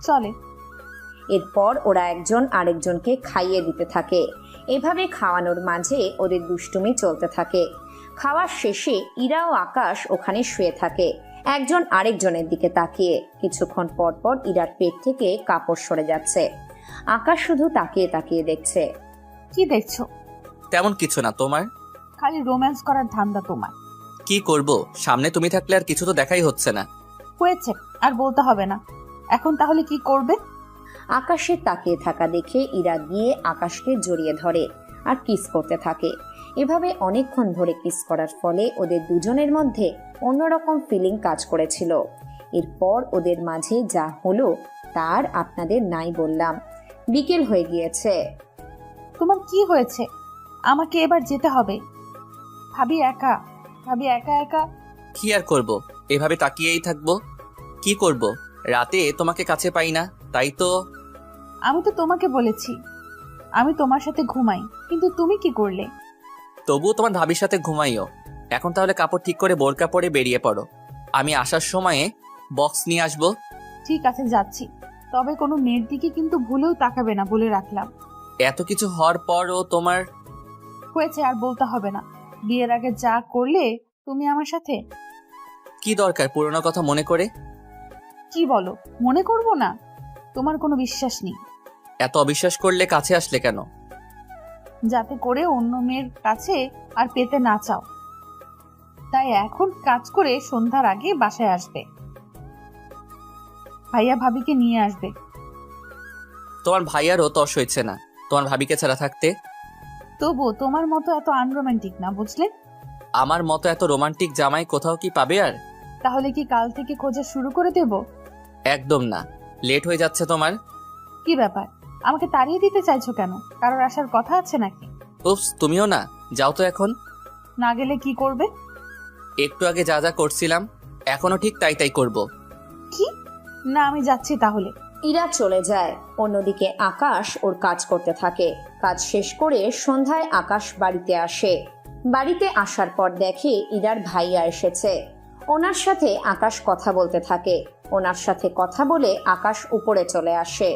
চলে। এরপর ওরা একজন আরেকজনকে খাইয়ে দিতে থাকে। এভাবে খাওয়ানোর মাঝে ওদের দুষ্টুমি চলতে থাকে। খাওয়ার শেষে ইরা ও আকাশ ওখানে শুয়ে থাকে, একজন আরেকজনের দিকে তাকিয়ে। কিছুক্ষণ পর পর ইরার পেট থেকে কাপড় সরে যাচ্ছে। আকাশ শুধু তাকিয়ে তাকিয়ে দেখছে। কি দেখছো? তেমন কিছু না। তোমার? খালি রোম্যান্স করার ধান্দা তোমার। কি করব, সামনে তুমি থাকলে আর কিছু তো দেখাই হচ্ছে না। হয়েছে, আর বলতে হবে না। এখন তাহলে কি করবে? আকাশের তাকিয়ে থাকা দেখে ইরা গিয়ে আকাশকে জড়িয়ে ধরে আর কিস করতে থাকে। এভাবে অনেকক্ষণ ধরে কিস করার ফলে ওদের দুজনের মধ্যে অন্যরকম ফিলিং কাজ করেছিল। এরপর ওদের মাঝে যা হলো তার আপনাদের নাই বললাম। বিকেল হয়ে গিয়েছে। তোমার কি হয়েছে? আমাকে এবার যেতে হবে। ভাবি একা একা। কি আর করব, এভাবে তাকিয়েই থাকবো। কি করব, রাতে তোমাকে কাছে পাই না, তাই তো। আমি তো তোমাকে বলেছি আমি তোমার সাথে ঘুমাই, কিন্তু তুমি কি করলে? তবুও তোমার ভাবির সাথে ঘুমাইও। এখন তাহলে কাপড় ঠিক করে বোরকা পরে বেরিয়ে পড়ো। আমি আসার সময়ে বক্স নিয়ে আসবো। ঠিক আছে, যাচ্ছি। তবে কোনো মেয়ের দিকে কিন্তু ভুলেও তাকাবে না বলে রাখলাম। এত কিছু হওয়ার পরও তোমার। হয়েছে, আর বলতে হবে না। বিয়ের আগে যা করলে তুমি আমার সাথে। কি দরকার পুরনো কথা মনে করে? কি বলো, মনে করব না? তোমার কোনো বিশ্বাস নেই। এত অবিশ্বাস করলে কাছে আসলে কেন? যাতে করে অন্য মেয়ের কাছে আর পেতে না চাও, তাই এখন কাজ করে সন্ধ্যার আগে বাসায় আসবে। ভাইয়া ভাবিকে নিয়ে আসবে। তোমার ভাইয়ারও তস হয়েছে না তোমার ভাবিকে ছাড়া থাকতে। তবু তোমার মতো এত আনরোমান্টিক না, বুঝলে? আমার মতো এত রোমান্টিক জামাই কোথাও কি পাবে আর? তাহলে কি কাল থেকে খোঁজা শুরু করে দেব? একদম না, লেট হয়ে যাচ্ছে তোমার। কি ব্যাপার, আমাকে তাড়িয়ে দিতে চাইছো কেন? কারোর আসার কথা আছে নাকি? উপস, তুমিও না, যাও তো এখন। না গেলে কি করবে? একটু আগে যা যা করছিলাম এখনো ঠিক তাই তাই করব। কি? না, আমি যাচ্ছি তাহলে। ইরা চলে যায়। অন্যদিকে আকাশ ওর কাজ করতে থাকে। কাজ শেষ করে সন্ধ্যায় আকাশ বাড়িতে আসে। বাড়িতে আসার পর দেখে ইরার ভাইয়া এসেছে। ওনার সাথে আকাশ কথা বলতে থাকে। ওনার সাথে কথা বলে আকাশ উপরে চলে আসে।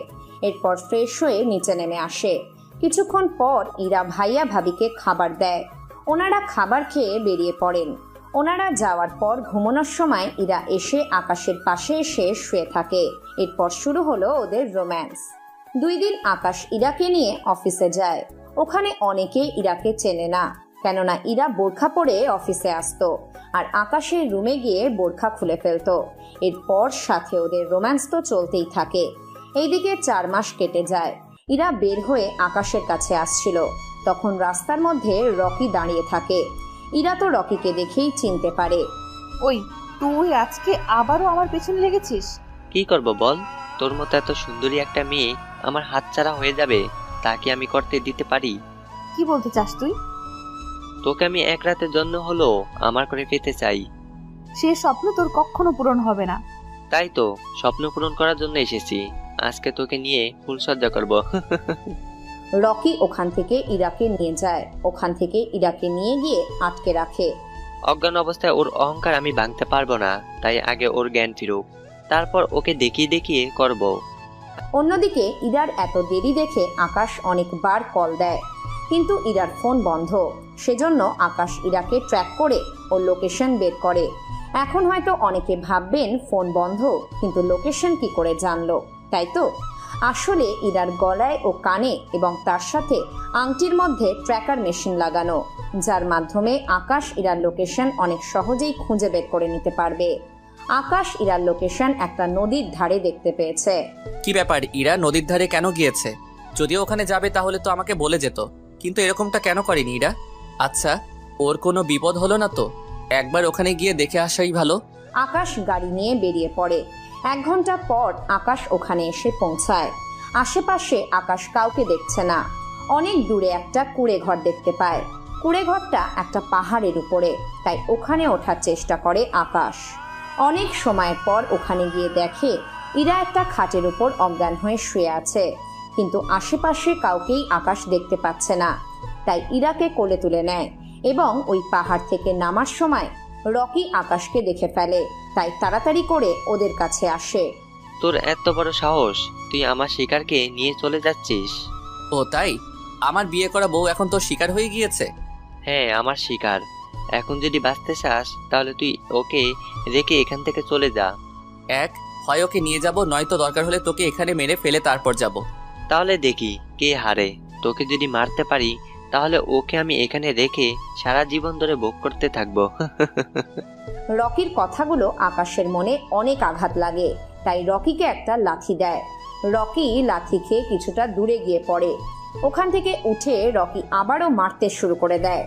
এরপর ফ্রেশ হয়ে নিচে নেমে আসে। কিছুক্ষণ পর ইরা ভাইয়া ভাবিকে খাবার দেয়। ওনারা খাবার খেয়ে বেরিয়ে পড়েন। ওনারা যাওয়ার পর ঘুমানোর সময় ইরা এসে আকাশের পাশে এসে শুয়ে থাকে। এরপর শুরু হলো ওদের রোম্যান্স। 2 দিন আকাশ ইরাকে নিয়ে অফিসে যায়। ওখানে অনেকে ইরাকে চেনে না, কেননা ইরা বোরখা পরে অফিসে আসতো আর আকাশের রুমে গিয়ে বোরখা খুলে ফেলতো। এরপর সাথে ওদের রোম্যান্স তো চলতেই থাকে। এইদিকে 4 মাস কেটে যায়। ইরা বের হয়ে আকাশের কাছে আসছিল, তখন রাস্তার মধ্যে রকি দাঁড়িয়ে থাকে। ইরা তো রকিকে দেখেই চিনতে পারে। ওই তুই আজকে আবারও আমার পেছনে লেগেছিস? কি করব বল, তোর মতো এত সুন্দরী একটা মেয়ে আমার হাতছাড়া হয়ে যাবে তা কি আমি করতে দিতে পারি? কি বলতে চাস তুই? তোকে আমি এক রাতের জন্য হলো আমার করে পেতে চাই। সে স্বপ্ন তোর কখনো পূরণ হবে না। তাই তো স্বপ্ন পূরণ করার জন্য এসেছি। আজকে তোকে নিয়ে ফুলসজ্জা করব। রকি ওখান থেকে ইরাকে নিয়ে যায়। ওখান থেকে ইরাকে নিয়ে গিয়ে আটকে রাখে। অজ্ঞান অবস্থায় ওর অহংকার আমি ভাঙতে পারবো না, তাই আগে ওর জ্ঞান ফিরুক, তারপর ওকে দেখিয়ে দেখিয়ে করব। অন্যদিকে ইরার এত দেরি দেখে আকাশ অনেকবার কল দেয়, কিন্তু ইরার ফোন বন্ধ। সেজন্য আকাশ ইরাকে ট্র্যাক করে ওর লোকেশন বের করে। এখন হয়তো অনেকে ভাববেন ফোন বন্ধ, কিন্তু লোকেশন কি করে জানলো, তাই তো? আসলে ইরার গলায় ও কানে এবং তার সাথে আংটির মধ্যে ট্র্যাকার মেশিন লাগানো, যার মাধ্যমে আকাশ ইরার লোকেশন অনেক সহজেই খুঁজে বের করে নিতে পারবে। আকাশ ইরার লোকেশন একটা নদীর ধারে দেখতে পেয়েছে। কি ব্যাপার, ইরা নদীর ধারে কেন গিয়েছে? যদিও ওখানে যাবে তাহলে তো আমাকে বলে যেত, কিন্তু এরকমটা কেন করেনি ইরা? আচ্ছা, ওর কোনো বিপদ হলো না তো? একবার ওখানে গিয়ে দেখে আসাই ভালো। আকাশ গাড়ি নিয়ে বেরিয়ে পড়ে। 1 ঘন্টা পর আকাশ ওখানে এসে পৌঁছায়। আশেপাশে আকাশ কাউকে দেখছে না। অনেক দূরে একটা কুঁড়ে ঘর দেখতে পায়। কুঁড়ে ঘরটা একটা পাহাড়ের উপরে, তাই ওখানে ওঠার চেষ্টা করে আকাশ। অনেক সময় পর ওখানে গিয়ে দেখে ইরা একটা খাটের উপর অজ্ঞান হয়ে শুয়ে আছে, কিন্তু আশেপাশে কাউকেই আকাশ দেখতে পাচ্ছে না। তাই ইরাকে কোলে তুলে নেয় এবং ওই পাহাড় থেকে নামার সময় রকি আকাশকে দেখে ফেলে, তাই তাড়াতাড়ি করে ওদের কাছে আসে। তোর এত বড় সাহস, তুই আমার শিকারকে নিয়ে চলে যাচ্ছিস? ও তাই? আমার বিয়ে করা বউ এখন তোর শিকার হয়ে গিয়েছে? হ্যাঁ, আমার শিকার। এখন যদি বাঁচতে চাস তাহলে তুই ওকে রেখে এখান থেকে চলে যা। হয় ওকে নিয়ে যাব, নয়তো দরকার হলে তোকে এখানে মেরে ফেলে তারপর যাব। তাহলে দেখি কে হারে। তোকে যদি মারতে পারি তাহলে ওকে আমি এখানে রেখে সারা জীবন ধরে ভোগ করতে থাকবো। রকির কথাগুলো আকাশের মনে অনেক আঘাত লাগে, তাই রকিকে একটা লাথি দেয়। রকি লাথি খেয়ে কিছুটা দূরে গিয়ে পড়ে। ওখান থেকে উঠে রকি আবারও মারতে শুরু করে দেয়।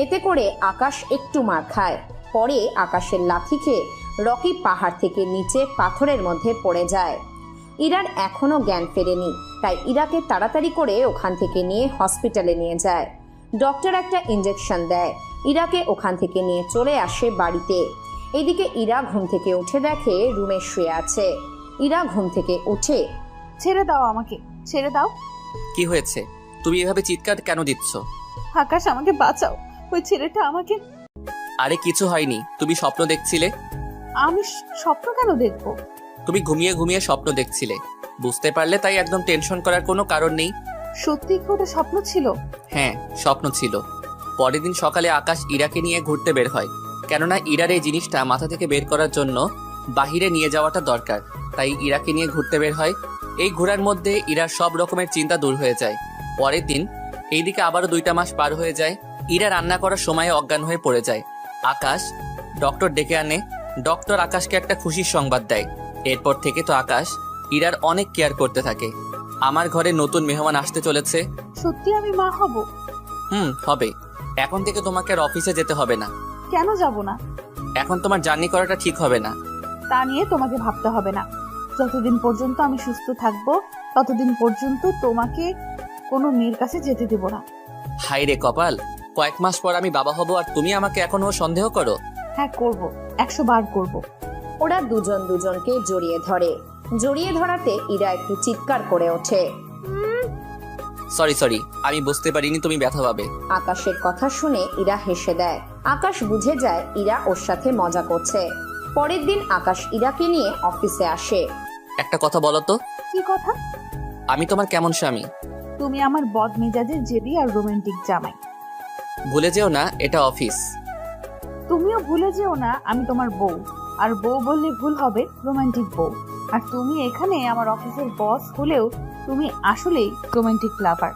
এতে করে আকাশ একটু মার খায়। পরে আকাশের লাথি খেয়ে রকি পাহাড় থেকে নিচে পাথরের মধ্যে পড়ে যায়। ইরার এখনো জ্ঞান ফেরেনি, তাই ইরাকে তাড়াতাড়ি করে ওখান থেকে নিয়ে হসপিটালে নিয়ে যায়। ডক্টর একটা ইঞ্জেকশন দেয়। ইরাকে ওখান থেকে নিয়ে চলে আসে বাড়িতে। এদিকে ইরা ঘুম থেকে উঠে দেখে রুমে শুয়ে আছে। ইরা ঘুম থেকে উঠে, ছেড়ে দাও আমাকে, ছেড়ে দাও। কি হয়েছে? তুমি এভাবে চিৎকার কেন দিচ্ছ? আকাশ, আমাকে বাঁচাও, ওই ছেলেটা আমাকে। আরে কিছু হয়নি, তুমি স্বপ্ন দেখছিলে। আমি স্বপ্ন কেন দেখবো? তুমি ঘুমিয়ে ঘুমিয়ে স্বপ্ন দেখছিলে, বুঝতে পারলে, তাই একদম টেনশন করার কোনো কারণ নেই। সত্যি কি ওটা স্বপ্ন ছিল? হ্যাঁ, স্বপ্ন ছিল। পরের দিন সকালে আকাশ ইরাকে নিয়ে ঘুরতে বের হয়, কেননা ইরার এই জিনিসটা মাথা থেকে বের করার জন্য বাহিরে নিয়ে যাওয়াটা দরকার, তাই ইরাকে নিয়ে ঘুরতে বের হয়। এই ঘোরার মধ্যে ইরার সব রকমের চিন্তা দূর হয়ে যায়। পরের দিন এইদিকে আবারও 2টা মাস পার হয়ে যায়। ইরা রান্না করার সময় অজ্ঞান হয়ে পড়ে যায়। আকাশ ডক্টর ডেকে আনে। ডক্টর আকাশকে একটা খুশির সংবাদ দেয়। এরপর থেকে তো আকাশ ইরার অনেক কেয়ার করতে থাকে। আমার ঘরে নতুন মেহমান আসতে চলেছে। সত্যি আমি মা হব? হবে। এখন থেকে তোমাকে আর অফিসে যেতে হবে না। কেন যাব না? এখন তোমার জার্নি করাটা ঠিক হবে না। তা নিয়ে তোমাকে ভাবতে হবে না। যতদিন পর্যন্ত আমি সুস্থ থাকবো ততদিন পর্যন্ত তোমাকে কোনো মেয়ের কাছে যেতে দেব না। হাই রে কপাল, কয়েক মাস পর আমি বাবা হব আর তুমি আমাকে এখনো সন্দেহ করো? হ্যাঁ, করব, 100 বার করব। ওরা দুজন দুজনকে জড়িয়ে ধরে। জড়িয়ে ধরাতে ইরা একটু চিৎকার করে ওঠে। সরি, আমি বুঝতে পারিনি তুমি ব্যথা পাবে। আকাশের কথা শুনে ইরা হেসে দেয়। আকাশ বুঝে যায় ইরা ওর সাথে মজা করছে। পরের দিন আকাশ ইরাকে নিয়ে অফিসে আসে। একটা কথা বলো তো। কি কথা? আমি তোমার কেমন স্বামী? তুমি আমার বদমেজাজের জেদি আর রোমান্টিক জামাই। ভুলে যেও না, এটা অফিস। তুমিও ভুলে যেও না আমি তোমার বউ, আর বউ বললে ভুল হবে, রোমান্টিক বউ। আর তুমি এখানে আমার অফিসের বস হলেও তুমি আসলেই রোমান্টিক লাভার।